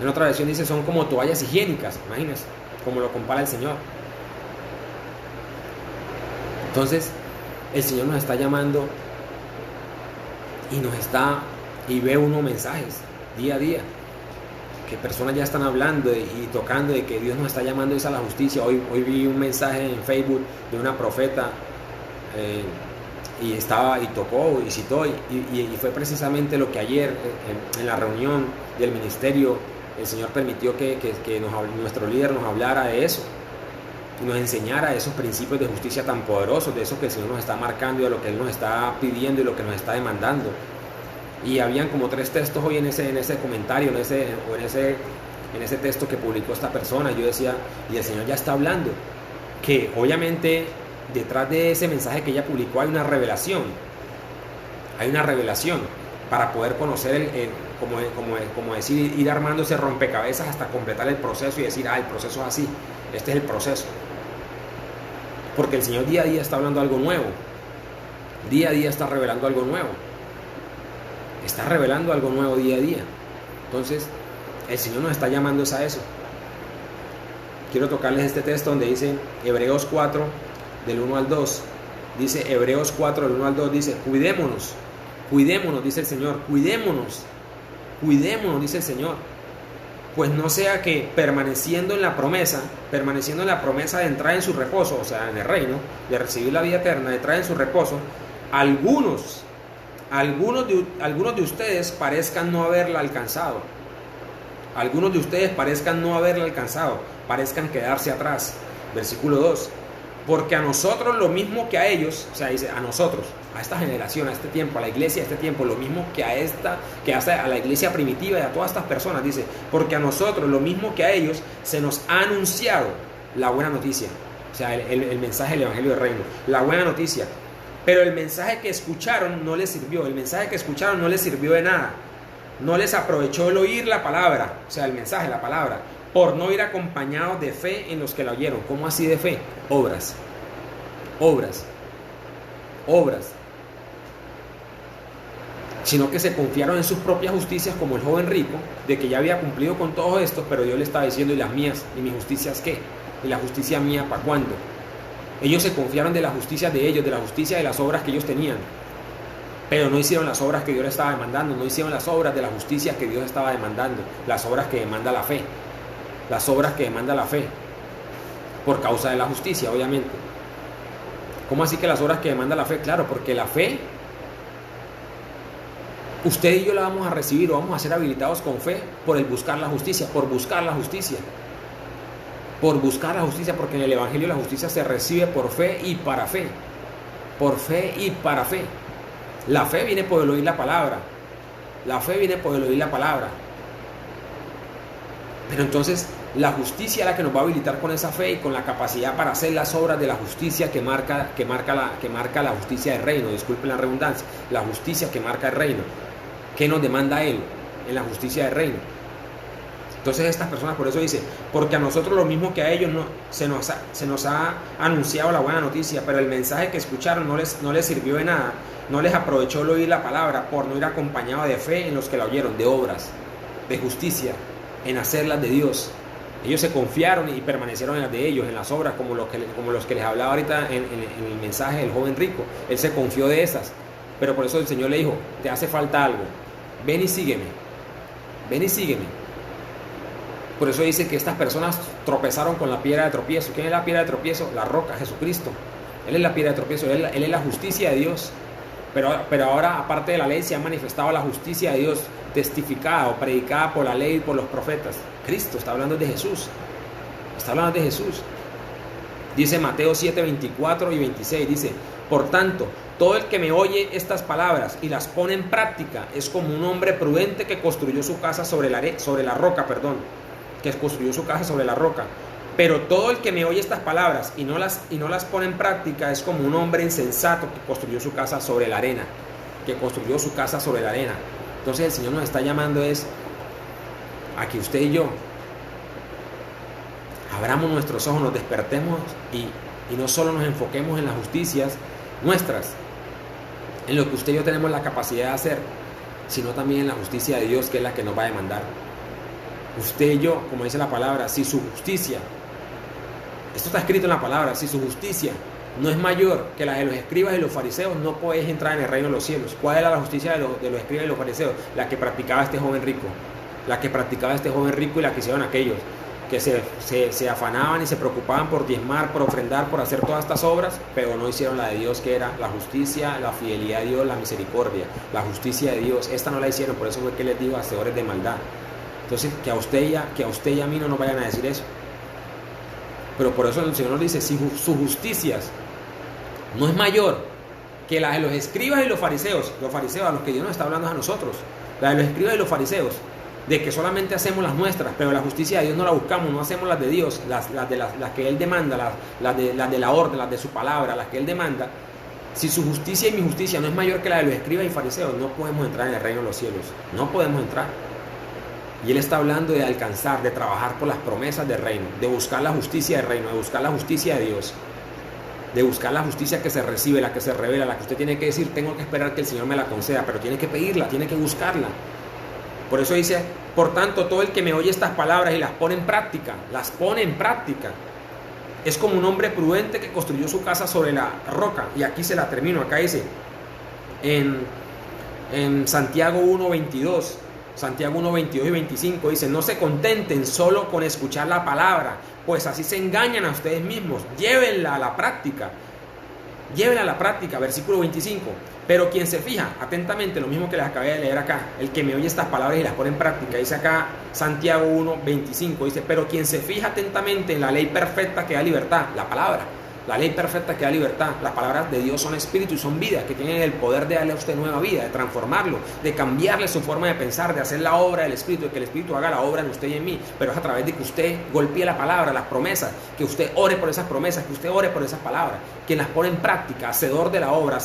En otra versión dice, son como toallas higiénicas. Imagínense, como lo compara el Señor. Entonces, el Señor nos está llamando y ve unos mensajes día a día. Que personas ya están hablando y tocando de que Dios nos está llamando a la justicia. Hoy vi un mensaje en Facebook de una profeta y tocó y citó y fue precisamente lo que ayer en la reunión del ministerio el Señor permitió que nuestro líder nos hablara de eso y nos enseñara esos principios de justicia tan poderosos, de eso que el Señor nos está marcando y de lo que Él nos está pidiendo y lo que nos está demandando. Y habían como 3 textos hoy en ese comentario, en ese texto que publicó esta persona. Yo decía, y el Señor ya está hablando, que obviamente detrás de ese mensaje que ella publicó hay una revelación. Hay una revelación para poder conocer, como decir, ir armando ese rompecabezas hasta completar el proceso y decir, el proceso es así, este es el proceso. Porque el Señor día a día está hablando algo nuevo. Día a día está revelando algo nuevo. Está revelando algo nuevo día a día. Entonces, el Señor nos está llamando a eso. Quiero tocarles este texto donde dice Hebreos 4, del 1 al 2. Dice Hebreos 4, del 1 al 2, dice, cuidémonos, dice el Señor, cuidémonos, dice el Señor. Pues no sea que permaneciendo en la promesa de entrar en su reposo, o sea, en el reino, de recibir la vida eterna, de entrar en su reposo, algunos de ustedes parezcan no haberla alcanzado. Algunos de ustedes parezcan no haberla alcanzado, parezcan quedarse atrás. Versículo 2. Porque a nosotros lo mismo que a ellos, o sea, dice a nosotros, a esta generación, a este tiempo, a la iglesia, a este tiempo, lo mismo que a la iglesia primitiva y a todas estas personas, dice, porque a nosotros lo mismo que a ellos se nos ha anunciado la buena noticia, o sea, el mensaje del Evangelio del Reino, la buena noticia. Pero el mensaje que escucharon no les sirvió, de nada. No les aprovechó el oír la palabra, o sea, el mensaje, la palabra, por no ir acompañados de fe en los que la oyeron. ¿Cómo así de fe? Obras. Sino que se confiaron en sus propias justicias, como el joven rico, de que ya había cumplido con todo esto, pero Dios le estaba diciendo, ¿y las mías? ¿Y mis justicias qué? ¿Y la justicia mía para cuándo? Ellos se confiaron de la justicia de ellos, de la justicia de las obras que ellos tenían. pero no hicieron las obras que Dios les estaba demandando, no hicieron las obras de la justicia que Dios estaba demandando, las obras que demanda la fe, las obras que demanda la fe, por causa de la justicia, obviamente. ¿Cómo así que las obras que demanda la fe? Claro, porque la fe, usted y yo la vamos a recibir, o vamos a ser habilitados con fe por el buscar la justicia, por buscar la justicia. Por buscar la justicia, porque en el Evangelio la justicia se recibe por fe y para fe. Por fe y para fe. La fe viene por el oír la palabra. La fe viene por el oír la palabra. Pero entonces la justicia es la que nos va a habilitar con esa fe y con la capacidad para hacer las obras de la justicia que marca la justicia del reino. Disculpen la redundancia. La justicia que marca el reino. ¿Qué nos demanda Él en la justicia del reino? Entonces estas personas, por eso dice, porque a nosotros lo mismo que a ellos se nos ha anunciado la buena noticia, pero el mensaje que escucharon no les sirvió de nada, no les aprovechó el oír la palabra por no ir acompañado de fe en los que la oyeron, de obras, de justicia, en hacerlas de Dios. Ellos se confiaron y permanecieron en las de ellos, en las obras, como los que les hablaba ahorita en el mensaje del joven rico. Él se confió de esas, pero por eso el Señor le dijo, te hace falta algo, ven y sígueme, ven y sígueme. Por eso dice que estas personas tropezaron con la piedra de tropiezo. ¿Quién es la piedra de tropiezo? La roca, Jesucristo. Él es la piedra de tropiezo, Él es la justicia de Dios. Pero ahora, aparte de la ley, se ha manifestado la justicia de Dios, testificada o predicada por la ley y por los profetas. Cristo está hablando de Jesús. Está hablando de Jesús. Dice Mateo 7, 24 y 26, dice, por tanto, todo el que me oye estas palabras y las pone en práctica es como un hombre prudente que construyó su casa sobre la roca, que construyó su casa sobre la roca. Pero todo el que me oye estas palabras y no las pone en práctica es como un hombre insensato que construyó su casa sobre la arena. Entonces el Señor nos está llamando a que usted y yo abramos nuestros ojos, nos despertemos y no solo nos enfoquemos en las justicias nuestras, en lo que usted y yo tenemos la capacidad de hacer, sino también en la justicia de Dios, que es la que nos va a demandar. Usted y yo, como dice la palabra, si su justicia, esto está escrito en la palabra, si su justicia no es mayor que la de los escribas y los fariseos, no podéis entrar en el reino de los cielos. ¿Cuál era la justicia de los escribas y los fariseos? La que practicaba este joven rico. Y la que hicieron aquellos que se afanaban y se preocupaban por diezmar, por ofrendar, por hacer todas estas obras, pero no hicieron la de Dios, que era la justicia, la fidelidad de Dios, la misericordia, la justicia de Dios. Esta no la hicieron, por eso fue que les digo, hacedores de maldad. Entonces, que a usted y a mí no nos vayan a decir eso. Pero por eso el Señor nos dice, si sus justicias no es mayor que la de los escribas y los fariseos, a los que Dios nos está hablando a nosotros, la de los escribas y los fariseos, de que solamente hacemos las nuestras, pero la justicia de Dios no la buscamos, no hacemos las de Dios, las que Él demanda, las de la orden, las de su palabra, las que Él demanda. Si su justicia y mi justicia no es mayor que la de los escribas y fariseos, no podemos entrar en el reino de los cielos, no podemos entrar. Y Él está hablando de alcanzar, de trabajar por las promesas del reino, de buscar la justicia del reino, de buscar la justicia de Dios, de buscar la justicia que se recibe, la que se revela, la que usted tiene que decir, tengo que esperar que el Señor me la conceda, pero tiene que pedirla, tiene que buscarla. Por eso dice, por tanto, todo el que me oye estas palabras y las pone en práctica, es como un hombre prudente que construyó su casa sobre la roca. Y aquí se la termino, acá dice, en Santiago 1:22, Santiago 1:22 y 25, dice, no se contenten solo con escuchar la palabra, pues así se engañan a ustedes mismos, llévenla a la práctica, versículo 25, pero quien se fija atentamente, lo mismo que les acabé de leer acá, el que me oye estas palabras y las pone en práctica, dice acá Santiago 1:25, dice, pero quien se fija atentamente en la ley perfecta que da libertad, la palabra, la ley perfecta que da libertad, las palabras de Dios son espíritu y son vida, que tienen el poder de darle a usted nueva vida, de transformarlo, de cambiarle su forma de pensar, de hacer la obra del Espíritu, de que el Espíritu haga la obra en usted y en mí, pero es a través de que usted golpee la palabra, las promesas, que usted ore por esas promesas, que usted ore por esas palabras, quien las pone en práctica, hacedor de la obra,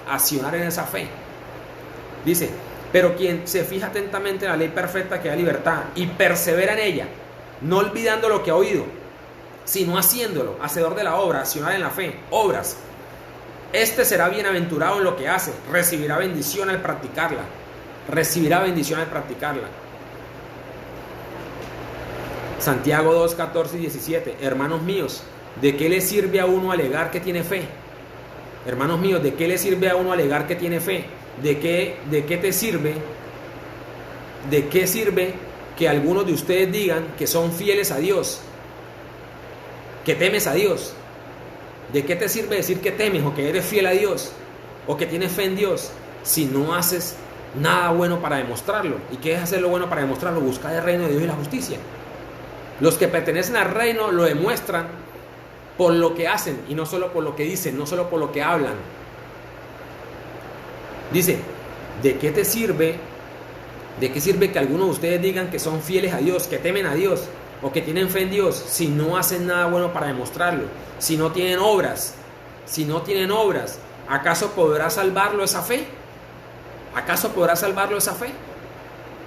accionar en esa fe. Dice, pero quien se fija atentamente en la ley perfecta que da libertad y persevera en ella, no olvidando lo que ha oído, sino haciéndolo, hacedor de la obra, accionar en la fe, obras. Este será bienaventurado en lo que hace, recibirá bendición al practicarla. Santiago 2, 14 y 17, hermanos míos, ¿de qué le sirve a uno alegar que tiene fe Hermanos míos, ¿de qué le sirve a uno alegar que tiene fe? ¿De qué te sirve? ¿De qué sirve que algunos de ustedes digan que son fieles a Dios? Que temes a Dios. ¿De qué te sirve decir que temes o que eres fiel a Dios o que tienes fe en Dios si no haces nada bueno para demostrarlo? ¿Y qué es hacer lo bueno para demostrarlo? Buscar el reino de Dios y la justicia. Los que pertenecen al reino lo demuestran por lo que hacen y no solo por lo que dicen, no solo por lo que hablan. Dice, ¿de qué te sirve? ¿De qué sirve que algunos de ustedes digan que son fieles a Dios, que temen a Dios o que tienen fe en Dios si no hacen nada bueno para demostrarlo? Si no tienen obras, ¿acaso podrá salvarlo esa fe? ¿Acaso podrá salvarlo esa fe?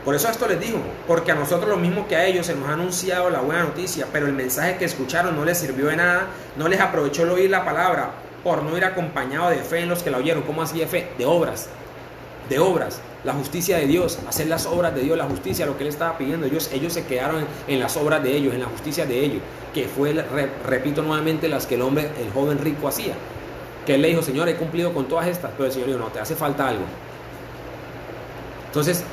Por eso esto les digo, porque a nosotros lo mismo que a ellos se nos ha anunciado la buena noticia, pero el mensaje que escucharon no les sirvió de nada, no les aprovechó el oír la palabra, por no ir acompañado de fe en los que la oyeron. ¿Cómo así de fe? De obras, la justicia de Dios, hacer las obras de Dios, la justicia, lo que Él estaba pidiendo. Ellos se quedaron en las obras de ellos, en la justicia de ellos, que fue, repito nuevamente, las que el joven rico hacía. Que él le dijo, Señor, he cumplido con todas estas, pero el Señor dijo, no, te hace falta algo. Entonces,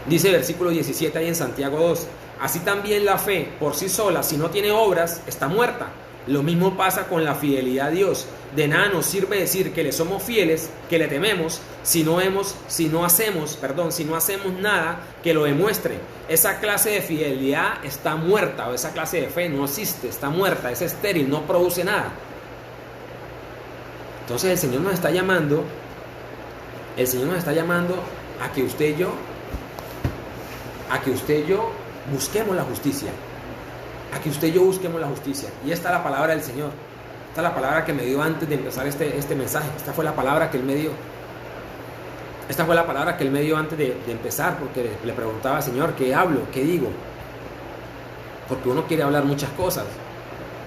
dice el versículo 17 ahí en Santiago 2, así también la fe por sí sola, si no tiene obras, está muerta. Lo mismo pasa con la fidelidad a Dios. De nada nos sirve decir que le somos fieles, que le tememos, si no hacemos nada que lo demuestre. Esa clase de fidelidad está muerta, o esa clase de fe no existe, está muerta, es estéril, no produce nada. Entonces el Señor nos está llamando a que usted y yo busquemos la justicia. A que usted y yo busquemos la justicia. Y esta es la palabra del Señor. Esta es la palabra que me dio antes de empezar este mensaje. Esta fue la palabra que Él me dio. Antes de empezar, porque le preguntaba, Señor, ¿qué hablo? ¿Qué digo? Porque uno quiere hablar muchas cosas,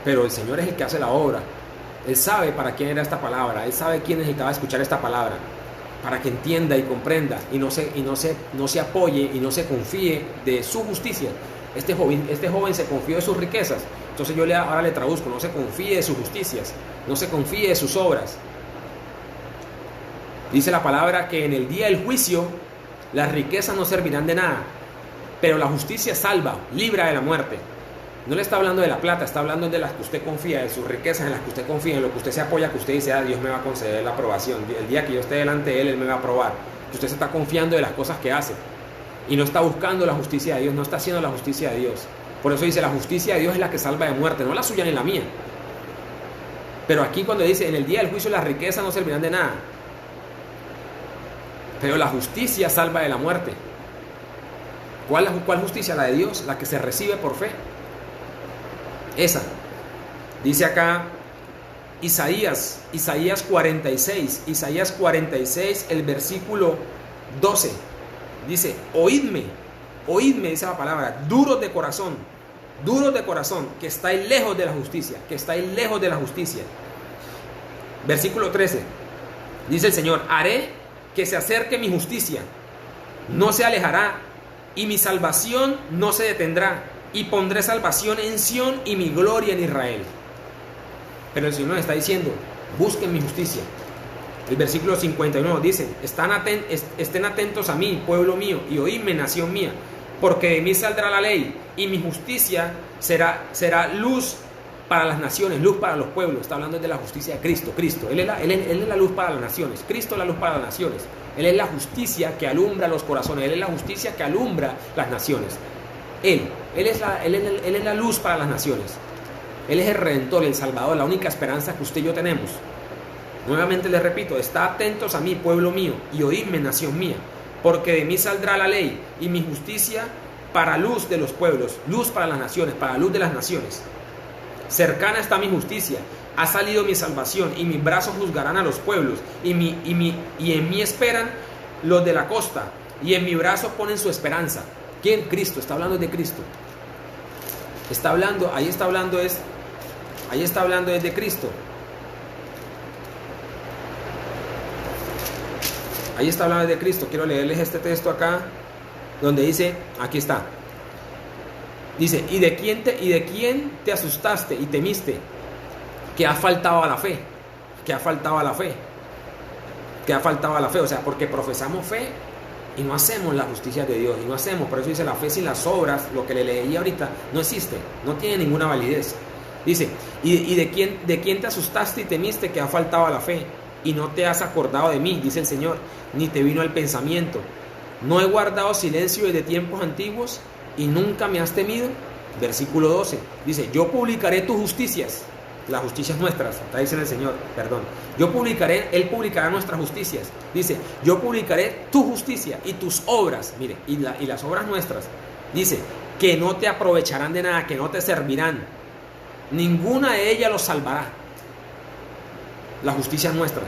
pero el Señor es el que hace la obra. Él sabe para quién era esta palabra. Él sabe quién necesitaba escuchar esta palabra, para que entienda y comprenda y no se apoye y no se confíe de su justicia. Este joven se confió de sus riquezas. Entonces yo ahora le traduzco, no se confíe de sus justicias, no se confíe de sus obras. Dice la palabra que en el día del juicio las riquezas no servirán de nada, pero la justicia salva, libra de la muerte. No le está hablando de la plata, está hablando de las que usted confía, de sus riquezas, en las que usted confía, en lo que usted se apoya, que usted dice, Dios me va a conceder la aprobación. El día que yo esté delante de Él me va a aprobar. Que usted se está confiando de las cosas que hace y no está buscando la justicia de Dios, no está haciendo la justicia de Dios. Por eso dice, la justicia de Dios es la que salva de muerte, no la suya ni la mía. Pero aquí cuando dice, en el día del juicio las riquezas no servirán de nada, pero la justicia salva de la muerte. ¿Cuál justicia? La de Dios, la que se recibe por fe. Esa. Dice acá Isaías 46, el versículo 12. Dice, oídme, dice la palabra, duros de corazón, que estáis lejos de la justicia, Versículo 13. Dice el Señor, haré que se acerque mi justicia, no se alejará, y mi salvación no se detendrá, y pondré salvación en Sión y mi gloria en Israel. Pero el Señor nos está diciendo, busquen mi justicia. El versículo 51 dice, estén atentos a mí, pueblo mío, y oídme, nación mía, porque de mí saldrá la ley, y mi justicia será luz para las naciones, luz para los pueblos. Está hablando de la justicia de Cristo. Él es la luz para las naciones. Cristo es la luz para las naciones. Él es la justicia que alumbra los corazones. Él es la justicia que alumbra las naciones. Él es la luz para las naciones. Él es el Redentor, el Salvador, la única esperanza que usted y yo tenemos. Nuevamente les repito, está atentos a mí, pueblo mío, y oídme, nación mía, porque de mí saldrá la ley y mi justicia para luz de los pueblos, luz para las naciones, para luz de las naciones. Cercana está mi justicia, ha salido mi salvación, y mis brazos juzgarán a los pueblos, y en mí esperan los de la costa, y en mi brazo ponen su esperanza. ¿Quién? Cristo. Está hablando de Cristo. Ahí está hablando de Cristo. Ahí está hablando de Cristo. Quiero leerles este texto acá, donde dice, aquí está. Dice, ¿y de quién te asustaste y temiste? Que has faltado a la fe. que ha faltado a la fe. Que ha faltado a la fe, o sea, porque profesamos fe y no hacemos la justicia de Dios, y no hacemos, por eso dice la fe sin las obras, lo que le leí ahorita, no existe, no tiene ninguna validez. Dice, ¿y de quién te asustaste y temiste que ha faltado a la fe? Y no te has acordado de mí, dice el Señor, ni te vino el pensamiento. ¿No he guardado silencio desde tiempos antiguos y nunca me has temido? Versículo 12, dice, yo publicaré tus justicias, las justicias nuestras, está diciendo el Señor, perdón. Él publicará nuestras justicias. Dice, yo publicaré tu justicia y tus obras, mire, y las obras nuestras. Dice, que no te aprovecharán de nada, que no te servirán. Ninguna de ellas los salvará. Las justicias nuestras.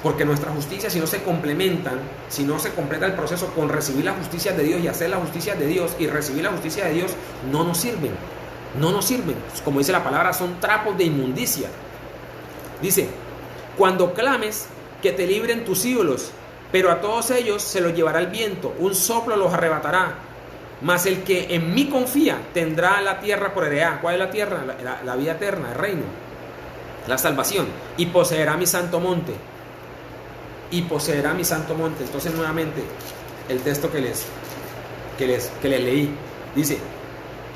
Porque nuestras justicias, si no se complementan, si no se completa el proceso con recibir la justicia de Dios y hacer la justicia de Dios y recibir la justicia de Dios, no nos sirven. No nos sirven. Como dice la palabra, son trapos de inmundicia. Dice, cuando clames, que te libren tus ídolos, pero a todos ellos se los llevará el viento, un soplo los arrebatará. Mas el que en mí confía tendrá la tierra por heredad. ¿Cuál es la tierra? La vida eterna, el reino, la salvación. Y poseerá mi santo monte. Y poseerá mi santo monte. Entonces nuevamente el texto que les leí dice,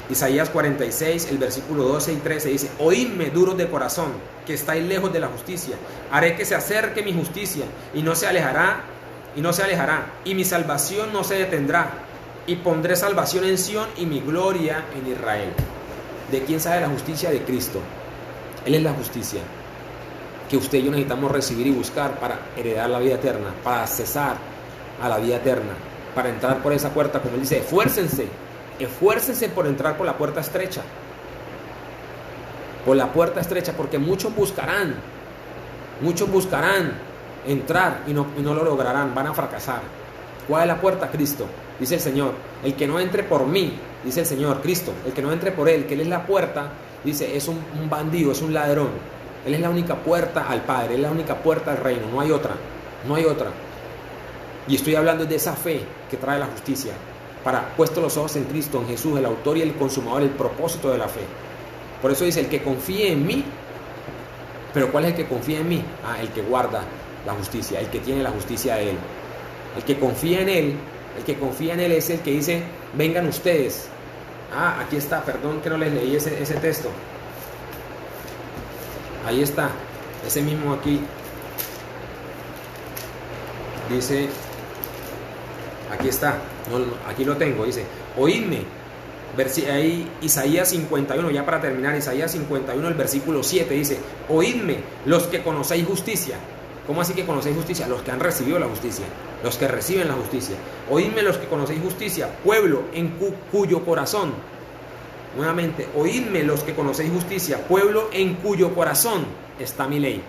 Isaías 46, el versículo 12 y 13 dice, oídme duros de corazón, que estáis lejos de la justicia. Haré que se acerque mi justicia y no se alejará, y mi salvación no se detendrá. Y pondré salvación en Sión y mi gloria en Israel. ¿De quién sabe la justicia? De Cristo. Él es la justicia que usted y yo necesitamos recibir y buscar para heredar la vida eterna, para accesar a la vida eterna, para entrar por esa puerta, como él dice, esfuércense por entrar por la puerta estrecha. Por la puerta estrecha, porque muchos buscarán entrar y no lo lograrán, van a fracasar. ¿Cuál es la puerta? Cristo, dice el Señor. El que no entre por mí, dice el Señor, Cristo, el que no entre por Él, que Él es la puerta, dice, es un bandido, es un ladrón. Él es la única puerta al Padre, Él es la única puerta al reino, no hay otra. Y estoy hablando de esa fe que trae la justicia, para puestos los ojos en Cristo, en Jesús, el autor y el consumador, el propósito de la fe. Por eso dice, el que confíe en mí. Pero ¿cuál es el que confía en mí? El que guarda la justicia, el que tiene la justicia de Él. El que confía en Él, es el que dice, vengan ustedes. Aquí está, perdón que no les leí ese texto. Ahí está, ese mismo aquí. Dice, aquí está, aquí lo tengo, dice, oídme. Ahí Isaías 51, ya para terminar, Isaías 51, el versículo 7 dice, oídme los que conocéis justicia. ¿Cómo así que conocéis justicia? Los que han recibido la justicia, los que reciben la justicia. Oídme los que conocéis justicia, pueblo en cuyo corazón. Nuevamente, oídme los que conocéis justicia, pueblo en cuyo corazón está mi ley.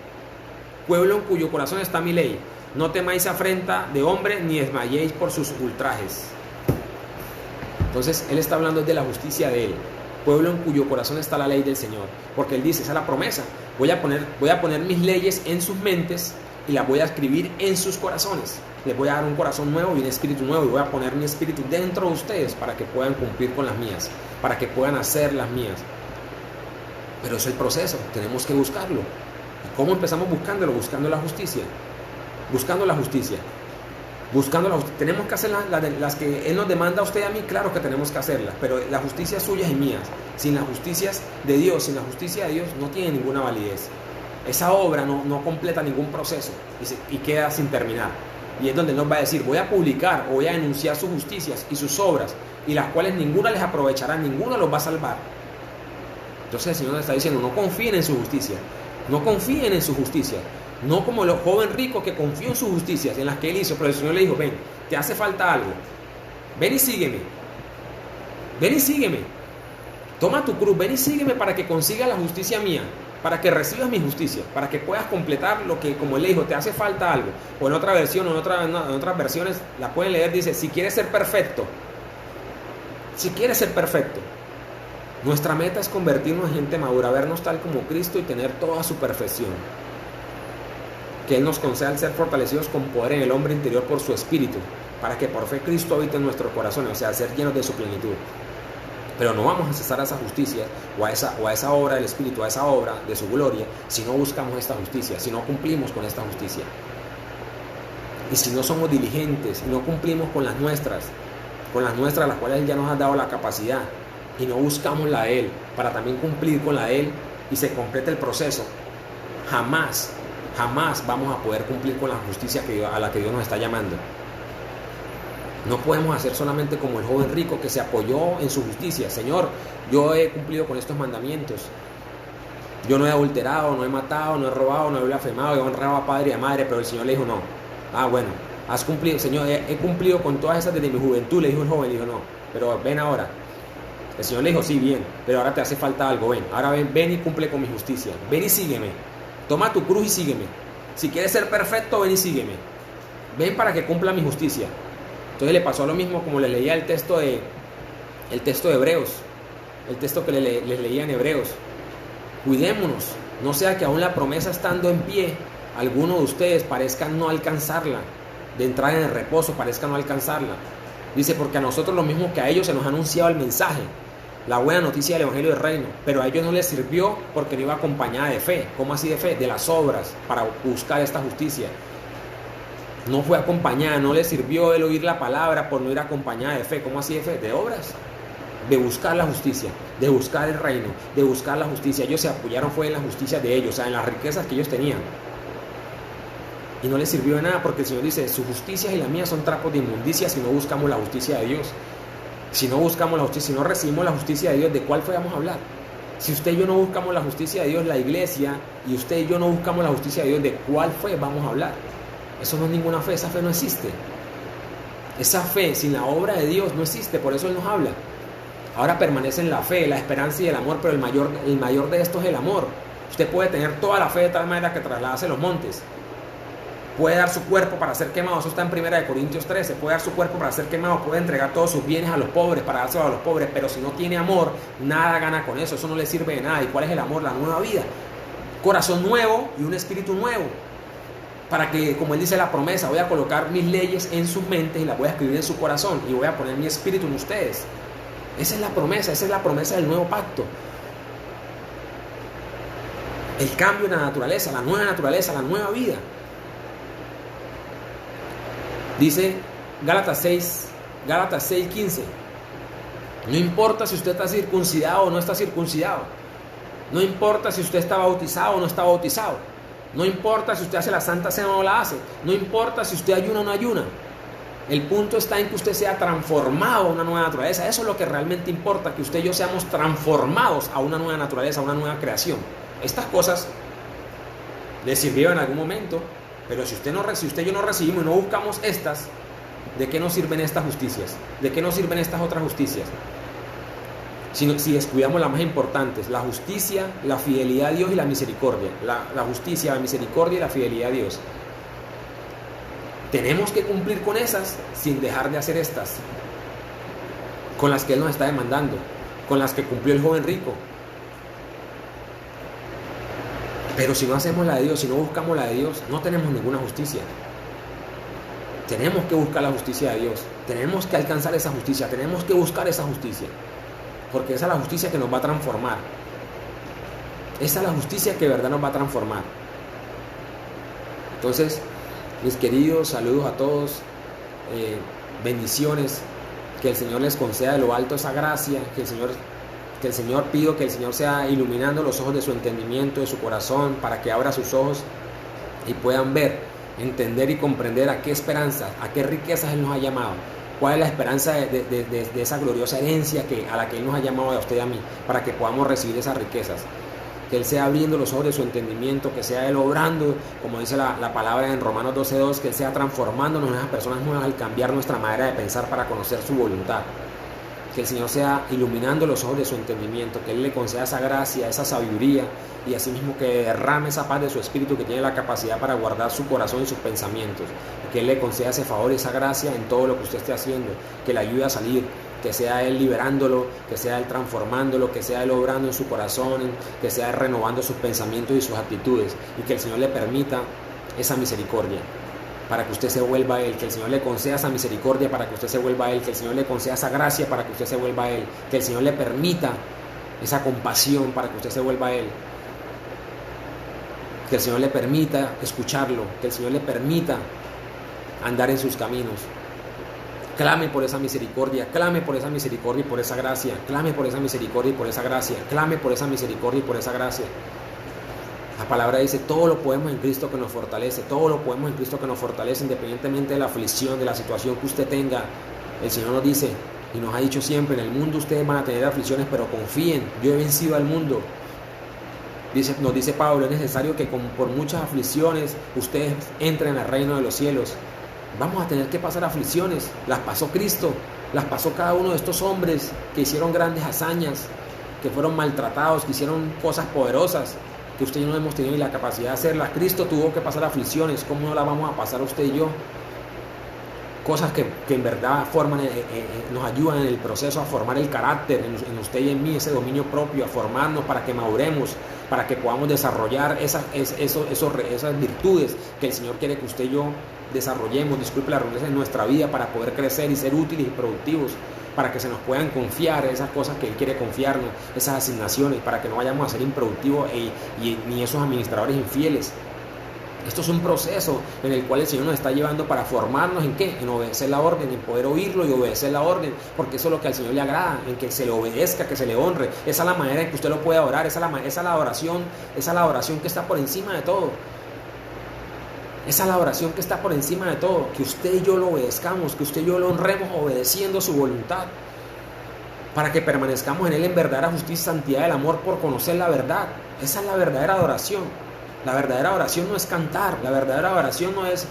Pueblo en cuyo corazón está mi ley. No temáis afrenta de hombre, ni desmayéis por sus ultrajes. Entonces, Él está hablando de la justicia de Él. Pueblo en cuyo corazón está la ley del Señor. Porque Él dice, esa es la promesa. Voy a poner mis leyes en sus mentes y las voy a escribir en sus corazones. Les voy a dar un corazón nuevo y un espíritu nuevo. Y voy a poner mi espíritu dentro de ustedes para que puedan cumplir con las mías. Para que puedan hacer las mías. Pero es el proceso. Tenemos que buscarlo. ¿Y cómo empezamos buscándolo? Buscando la justicia. Buscando la justicia. Tenemos que hacer las que Él nos demanda a usted y a mí, claro que tenemos que hacerlas, pero la justicia suya y mía, sin las justicias de Dios, sin la justicia de Dios, no tiene ninguna validez. Esa obra no completa ningún proceso y queda sin terminar. Y es donde Él nos va a decir, voy a publicar o voy a enunciar sus justicias y sus obras, y las cuales ninguna les aprovechará, ninguna los va a salvar. Entonces el Señor nos está diciendo, no confíen en su justicia, no confíen en su justicia. No como el joven rico que confió en sus justicias, en las que él hizo, pero el Señor le dijo, ven, te hace falta algo, ven y sígueme, toma tu cruz, ven y sígueme para que consigas la justicia mía, para que recibas mi justicia, para que puedas completar lo que, como él le dijo, te hace falta algo. O en otra versión, en otras versiones, la pueden leer, dice, si quieres ser perfecto, nuestra meta es convertirnos en gente madura, vernos tal como Cristo y tener toda su perfección. Que Él nos conceda el ser fortalecidos con poder en el hombre interior por su Espíritu, para que por fe Cristo habite en nuestros corazones, o sea, ser llenos de su plenitud. Pero no vamos a cesar a esa justicia o a esa obra del Espíritu, a esa obra de su gloria, si no buscamos esta justicia, si no cumplimos con esta justicia. Y si no somos diligentes y no cumplimos con las nuestras, las cuales Él ya nos ha dado la capacidad, y no buscamos la de Él para también cumplir con la de Él y se complete el proceso, jamás vamos a poder cumplir con la justicia a la que Dios nos está llamando. No podemos hacer solamente como el joven rico que se apoyó en su justicia. Señor, yo he cumplido con estos mandamientos. Yo no he adulterado, no he matado, no he robado, no he blasfemado, he honrado a padre y a madre. Pero el Señor le dijo no. Bueno, has cumplido, Señor, he cumplido con todas esas desde mi juventud. Le dijo el joven, le dijo no, pero ven ahora. El Señor le dijo, sí, bien, pero ahora te hace falta algo, ven. Ahora ven y cumple con mi justicia. Ven y sígueme. Toma tu cruz y sígueme. Si quieres ser perfecto, ven y sígueme. Ven para que cumpla mi justicia. Entonces le pasó lo mismo como le leía el texto de Hebreos, el texto que les leía en Hebreos. Cuidémonos, no sea que aún la promesa estando en pie, alguno de ustedes parezcan no alcanzarla, de entrar en el reposo, parezca no alcanzarla. Dice, porque a nosotros lo mismo que a ellos se nos ha anunciado el mensaje, la buena noticia del Evangelio del Reino, pero a ellos no les sirvió porque no iba acompañada de fe. ¿Cómo así de fe? De las obras para buscar esta justicia. No fue acompañada, no le sirvió el oír la palabra por no ir acompañada de fe. ¿Cómo así de fe? De obras, de buscar la justicia, de buscar el reino, de buscar la justicia. Ellos se apoyaron fue en la justicia de ellos, o sea, en las riquezas que ellos tenían. Y no les sirvió de nada porque el Señor dice, su justicia y la mía son trapos de inmundicia si no buscamos la justicia de Dios. Si no buscamos la justicia, si no recibimos la justicia de Dios, ¿de cuál fue vamos a hablar? Si usted y yo no buscamos la justicia de Dios, la iglesia, y usted y yo no buscamos la justicia de Dios, ¿de cuál fue vamos a hablar? Eso no es ninguna fe, esa fe no existe. Esa fe sin la obra de Dios no existe, por eso Él nos habla. Ahora permanecen la fe, la esperanza y el amor, pero el mayor de estos es el amor. Usted puede tener toda la fe de tal manera que trasladase los montes. Puede dar su cuerpo para ser quemado, eso está en 1 Corintios 13, puede dar su cuerpo para ser quemado, puede entregar todos sus bienes a los pobres, para dárselo a los pobres, pero si no tiene amor, nada gana con eso no le sirve de nada. ¿Y cuál es el amor? La nueva vida, corazón nuevo y un espíritu nuevo, para que, como Él dice la promesa, voy a colocar mis leyes en sus mentes y las voy a escribir en su corazón y voy a poner mi espíritu en ustedes. Esa es la promesa del nuevo pacto. El cambio en la naturaleza, la nueva vida. Dice Gálatas 6:15. No importa si usted está circuncidado o no está circuncidado. No importa si usted está bautizado o no está bautizado. No importa si usted hace la Santa Cena o no la hace. No importa si usted ayuna o no ayuna. El punto está en que usted sea transformado a una nueva naturaleza. Eso es lo que realmente importa, que usted y yo seamos transformados a una nueva naturaleza, a una nueva creación. Estas cosas le sirvieron en algún momento, pero si usted y yo no recibimos y no buscamos estas, ¿de qué nos sirven estas justicias? ¿De qué nos sirven estas otras justicias? Si descuidamos las más importantes, la justicia, la fidelidad a Dios y la misericordia. La justicia, la misericordia y la fidelidad a Dios. Tenemos que cumplir con esas sin dejar de hacer estas, con las que Él nos está demandando, con las que cumplió el joven rico. Pero si no hacemos la de Dios, si no buscamos la de Dios, no tenemos ninguna justicia. Tenemos que buscar la justicia de Dios, tenemos que alcanzar esa justicia, tenemos que buscar esa justicia, porque esa es la justicia que nos va a transformar. Esa es la justicia que de verdad nos va a transformar. Entonces, mis queridos, saludos a todos, bendiciones, que el Señor les conceda de lo alto esa gracia, que el Señor pido que el Señor sea iluminando los ojos de su entendimiento, de su corazón, para que abra sus ojos y puedan ver, entender y comprender a qué esperanza, a qué riquezas Él nos ha llamado, cuál es la esperanza de esa gloriosa herencia a la que Él nos ha llamado a usted y a mí, para que podamos recibir esas riquezas. Que Él sea abriendo los ojos de su entendimiento, que sea Él obrando, como dice la palabra en Romanos 12:2, que Él sea transformándonos en esas personas nuevas al cambiar nuestra manera de pensar para conocer su voluntad. Que el Señor sea iluminando los ojos de su entendimiento, que Él le conceda esa gracia, esa sabiduría, y asimismo que derrame esa paz de su espíritu que tiene la capacidad para guardar su corazón y sus pensamientos. Que Él le conceda ese favor y esa gracia en todo lo que usted esté haciendo, que le ayude a salir, que sea Él liberándolo, que sea Él transformándolo, que sea Él obrando en su corazón, que sea Él renovando sus pensamientos y sus actitudes, y que el Señor le permita esa misericordia. para que usted se vuelva a Él, que el Señor le conceda esa misericordia para que usted se vuelva a Él, que el Señor le conceda esa gracia para que usted se vuelva a Él, que el Señor le permita esa compasión para que usted se vuelva a Él, que el Señor le permita escucharlo, que el Señor le permita andar en sus caminos. Clame por esa misericordia, clame por esa misericordia y por esa gracia, clame por esa misericordia y por esa gracia, clame por esa misericordia y por esa gracia. La palabra dice, todo lo podemos en Cristo que nos fortalece, todo lo podemos en Cristo que nos fortalece, independientemente de la aflicción, de la situación que usted tenga. El Señor nos dice y nos ha dicho siempre, en el mundo ustedes van a tener aflicciones, pero confíen, yo he vencido al mundo. Nos dice Pablo, es necesario que por muchas aflicciones ustedes entren al reino de los cielos. Vamos a tener que pasar aflicciones, las pasó Cristo, las pasó cada uno de estos hombres que hicieron grandes hazañas, que fueron maltratados, que hicieron cosas poderosas, que usted y yo no hemos tenido ni la capacidad de hacerlas. Cristo tuvo que pasar aflicciones, ¿cómo no las vamos a pasar usted y yo? Cosas que en verdad nos ayudan en el proceso a formar el carácter en usted y en mí, ese dominio propio, a formarnos para que maduremos, para que podamos desarrollar esas virtudes que el Señor quiere que usted y yo desarrollemos, disculpe la redundancia, en nuestra vida, para poder crecer y ser útiles y productivos, para que se nos puedan confiar esas cosas que Él quiere confiarnos, esas asignaciones, para que no vayamos a ser improductivos ni esos administradores infieles. Esto es un proceso en el cual el Señor nos está llevando para formarnos ¿en qué? En obedecer la orden, en poder oírlo y obedecer la orden, porque eso es lo que al Señor le agrada, en que se le obedezca, que se le honre. Esa es la manera en que usted lo puede adorar, esa es la adoración que está por encima de todo. Esa es la oración que está por encima de todo, que usted y yo lo obedezcamos, que usted y yo lo honremos obedeciendo su voluntad, para que permanezcamos en Él en verdadera justicia y santidad del amor por conocer la verdad. Esa es la verdadera adoración. La verdadera oración no es cantar, la verdadera oración no es,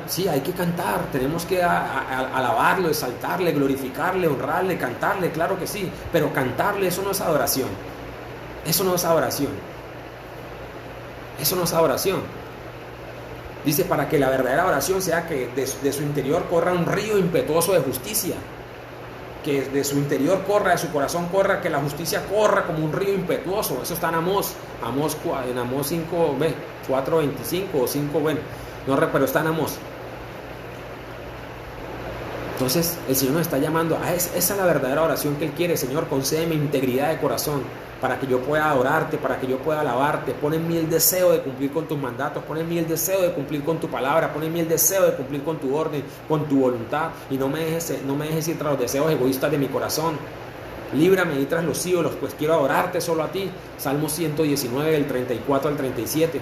sí, hay que cantar, tenemos que alabarlo, exaltarle, glorificarle, honrarle, cantarle, claro que sí, pero cantarle, eso no es adoración, eso no es adoración, eso no es adoración. Dice, para que la verdadera oración sea que de su interior corra un río impetuoso de justicia, que de su interior corra, de su corazón corra, que la justicia corra como un río impetuoso. Eso está en Amós 5, 4:25 o 5, bueno, no recuerdo, pero está en Amós. Entonces el Señor nos está llamando a esa es la verdadera oración que Él quiere. Señor, concédeme integridad de corazón para que yo pueda adorarte, para que yo pueda alabarte. Pon en mí el deseo de cumplir con tus mandatos, pon en mí el deseo de cumplir con tu palabra, pon en mí el deseo de cumplir con tu orden, con tu voluntad, y no me dejes ir tras los deseos egoístas de mi corazón. Líbrame y tras los ídolos, pues quiero adorarte solo a ti. Salmo 119, del 34 al 37.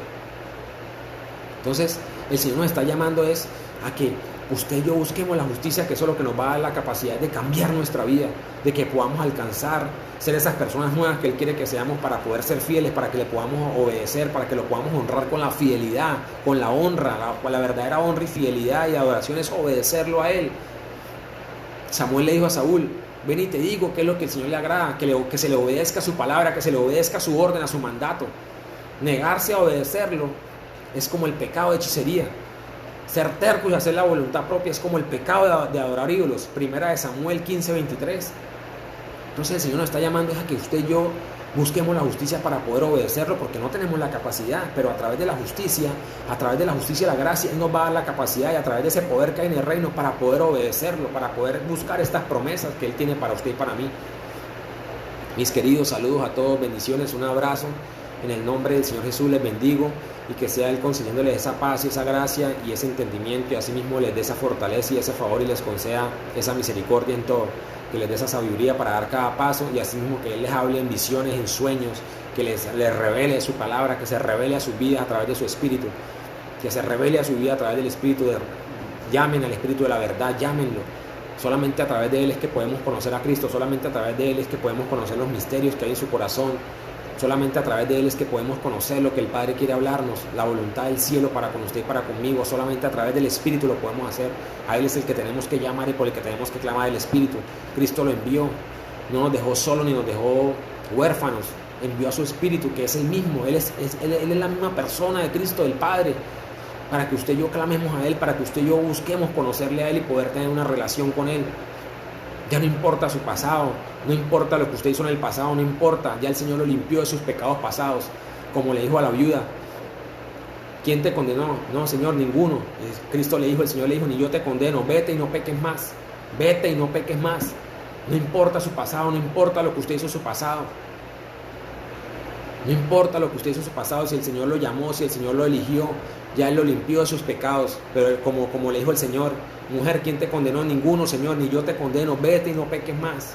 Entonces el Señor nos está llamando a que usted y yo busquemos la justicia, que eso es lo que nos va a dar la capacidad de cambiar nuestra vida, de que podamos alcanzar, ser esas personas nuevas que Él quiere que seamos, para poder ser fieles, para que le podamos obedecer, para que lo podamos honrar con la fidelidad, con la honra, con la verdadera honra y fidelidad y adoración es obedecerlo a Él. Samuel le dijo a Saúl, ven y te digo qué es lo que el Señor le agrada, que se le obedezca a su palabra, que se le obedezca a su orden, a su mandato. Negarse a obedecerlo es como el pecado de hechicería. Ser terco y hacer la voluntad propia es como el pecado de adorar ídolos. Primera de Samuel 15:23. Entonces el Señor nos está llamando a que usted y yo busquemos la justicia para poder obedecerlo, porque no tenemos la capacidad, pero a través de la justicia la gracia, Él nos va a dar la capacidad, y a través de ese poder que hay en el reino, para poder obedecerlo, para poder buscar estas promesas que Él tiene para usted y para mí. Mis queridos, saludos a todos, bendiciones, un abrazo. En el nombre del Señor Jesús les bendigo, y que sea Él concediéndoles esa paz y esa gracia y ese entendimiento, y asimismo les dé esa fortaleza y ese favor, y les conceda esa misericordia en todo, que les dé esa sabiduría para dar cada paso, y asimismo que Él les hable en visiones, en sueños, que les revele su palabra, que se revele a sus vidas a través de su Espíritu, que se revele a su vida a través del Espíritu. Llamen al Espíritu de la verdad, llámenlo. Solamente a través de Él es que podemos conocer a Cristo, solamente a través de Él es que podemos conocer los misterios que hay en su corazón. Solamente a través de Él es que podemos conocer lo que el Padre quiere hablarnos, la voluntad del cielo para con usted y para conmigo. Solamente a través del Espíritu lo podemos hacer. A Él es el que tenemos que llamar y por el que tenemos que clamar, el Espíritu. Cristo lo envió, no nos dejó solos ni nos dejó huérfanos. Envió a su Espíritu, que es el mismo. Él es la misma persona de Cristo, del Padre, para que usted y yo clamemos a Él, para que usted y yo busquemos conocerle a Él y poder tener una relación con Él. Ya no importa su pasado, no importa lo que usted hizo en el pasado, no importa, ya el Señor lo limpió de sus pecados pasados, como le dijo a la viuda. ¿Quién te condenó? No, Señor, ninguno. Cristo le dijo, el Señor le dijo, ni yo te condeno, vete y no peques más. Vete y no peques más. No importa su pasado, no importa lo que usted hizo en su pasado. No importa lo que usted hizo en su pasado, si el Señor lo llamó, si el Señor lo eligió, ya Él lo limpió de sus pecados. Pero como le dijo el Señor, mujer, ¿quién te condenó? Ninguno, Señor, ni yo te condeno, vete y no peques más.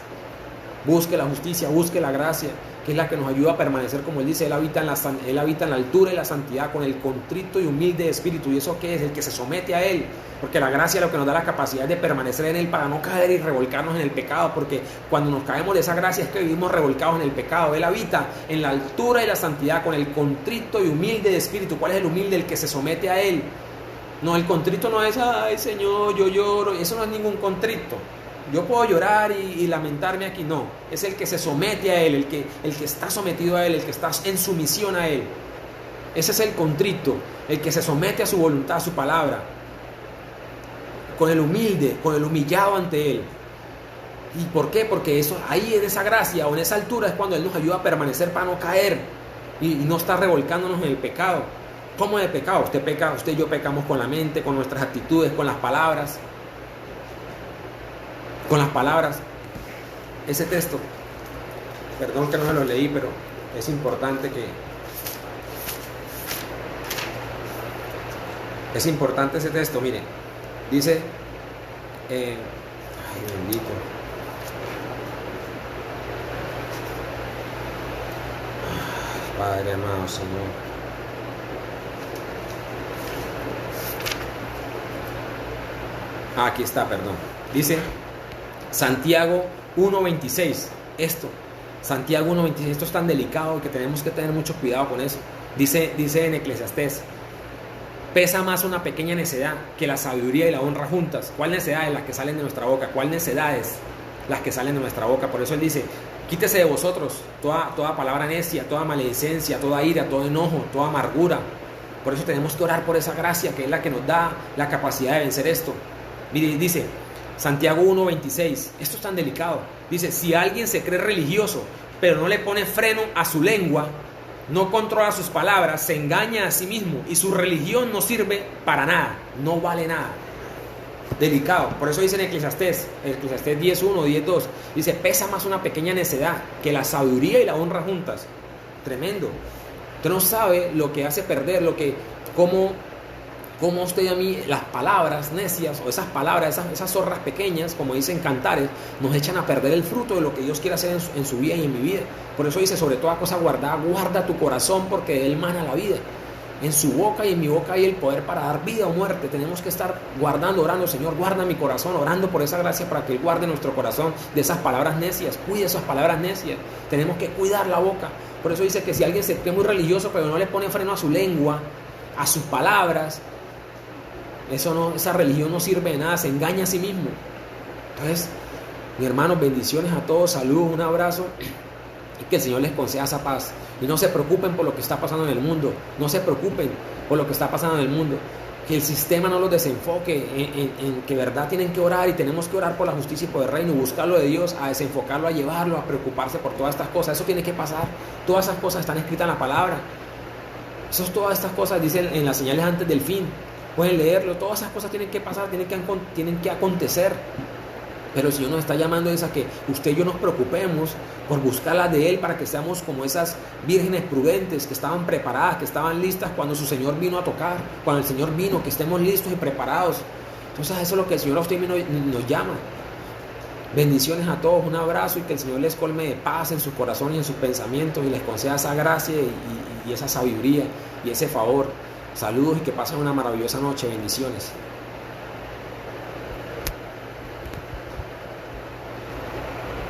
Busque la justicia, busque la gracia, que es la que nos ayuda a permanecer, como Él dice, Él habita en la altura y la santidad, con el contrito y humilde espíritu. ¿Y eso qué es? El que se somete a Él, porque la gracia es lo que nos da la capacidad de permanecer en Él para no caer y revolcarnos en el pecado, porque cuando nos caemos de esa gracia es que vivimos revolcados en el pecado. Él habita en la altura y la santidad, con el contrito y humilde de espíritu. ¿Cuál es el humilde? El que se somete a Él. No, el contrito no es, ay Señor, yo lloro, eso no es ningún contrito. Yo puedo llorar y lamentarme aquí, no. Es el que se somete a Él, el que está sometido a Él, el que está en sumisión a Él. Ese es el contrito, el que se somete a su voluntad, a su palabra. Con el humilde, con el humillado ante Él. ¿Y por qué? Porque eso, ahí en esa gracia o en esa altura es cuando Él nos ayuda a permanecer para no caer y no estar revolcándonos en el pecado. ¿Cómo de pecado? Usted y yo pecamos con la mente, con nuestras actitudes, con las palabras. Con las palabras. Ese texto, perdón que no me lo leí, pero es importante es importante ese texto. Mire, dice ay bendito, Padre amado, Señor. Aquí está, perdón. Dice Santiago 1.26, Santiago 1.26, esto es tan delicado que tenemos que tener mucho cuidado con eso. Dice en Eclesiastés, pesa más una pequeña necedad que la sabiduría y la honra juntas. ¿Cuál necedad es la que salen de nuestra boca? ¿Cuál necedad es las que salen de nuestra boca? Por eso Él dice, quítese de vosotros toda palabra necia, toda maledicencia, toda ira, todo enojo, toda amargura. Por eso tenemos que orar por esa gracia que es la que nos da la capacidad de vencer esto. Mire, dice Santiago 1.26, esto es tan delicado. Dice, si alguien se cree religioso, pero no le pone freno a su lengua, no controla sus palabras, se engaña a sí mismo y su religión no sirve para nada, no vale nada. Delicado. Por eso dice en Eclesiastés 10.1, 10.2, dice, pesa más una pequeña necedad que la sabiduría y la honra juntas. Tremendo. Usted no sabe lo que hace perder, cómo usted y a mí las palabras necias o esas palabras, esas zorras pequeñas, como dicen Cantares, nos echan a perder el fruto de lo que Dios quiere hacer en su vida y en mi vida. Por eso dice, sobre toda cosa guardada, guarda tu corazón porque de él mana la vida. En su boca y en mi boca hay el poder para dar vida o muerte. Tenemos que estar guardando, orando, Señor, guarda mi corazón, orando por esa gracia para que Él guarde nuestro corazón de esas palabras necias. Cuide esas palabras necias. Tenemos que cuidar la boca. Por eso dice que si alguien se cree muy religioso pero no le pone freno a su lengua, a sus palabras, esa religión no sirve de nada, se engaña a sí mismo. Entonces, mis hermanos, bendiciones a todos, saludos, un abrazo y que el Señor les conceda esa paz. Y no se preocupen por lo que está pasando en el mundo, no se preocupen por lo que está pasando en el mundo. Que el sistema no los desenfoque en que verdad tienen que orar y tenemos que orar por la justicia y por el reino y buscarlo de Dios, a desenfocarlo, a llevarlo, a preocuparse por todas estas cosas. Eso tiene que pasar. Todas esas cosas están escritas en la palabra. Todas estas cosas dicen en las señales antes del fin. Pueden leerlo, todas esas cosas tienen que pasar, tienen que acontecer. Pero el Señor nos está llamando a que usted y yo nos preocupemos por buscarlas de Él para que seamos como esas vírgenes prudentes que estaban preparadas, que estaban listas cuando su Señor vino a tocar, cuando el Señor vino, que estemos listos y preparados. Entonces eso es lo que el Señor a usted nos llama. Bendiciones a todos, un abrazo y que el Señor les colme de paz en su corazón y en sus pensamientos y les conceda esa gracia y esa sabiduría y ese favor. Saludos y que pasen una maravillosa noche. Bendiciones.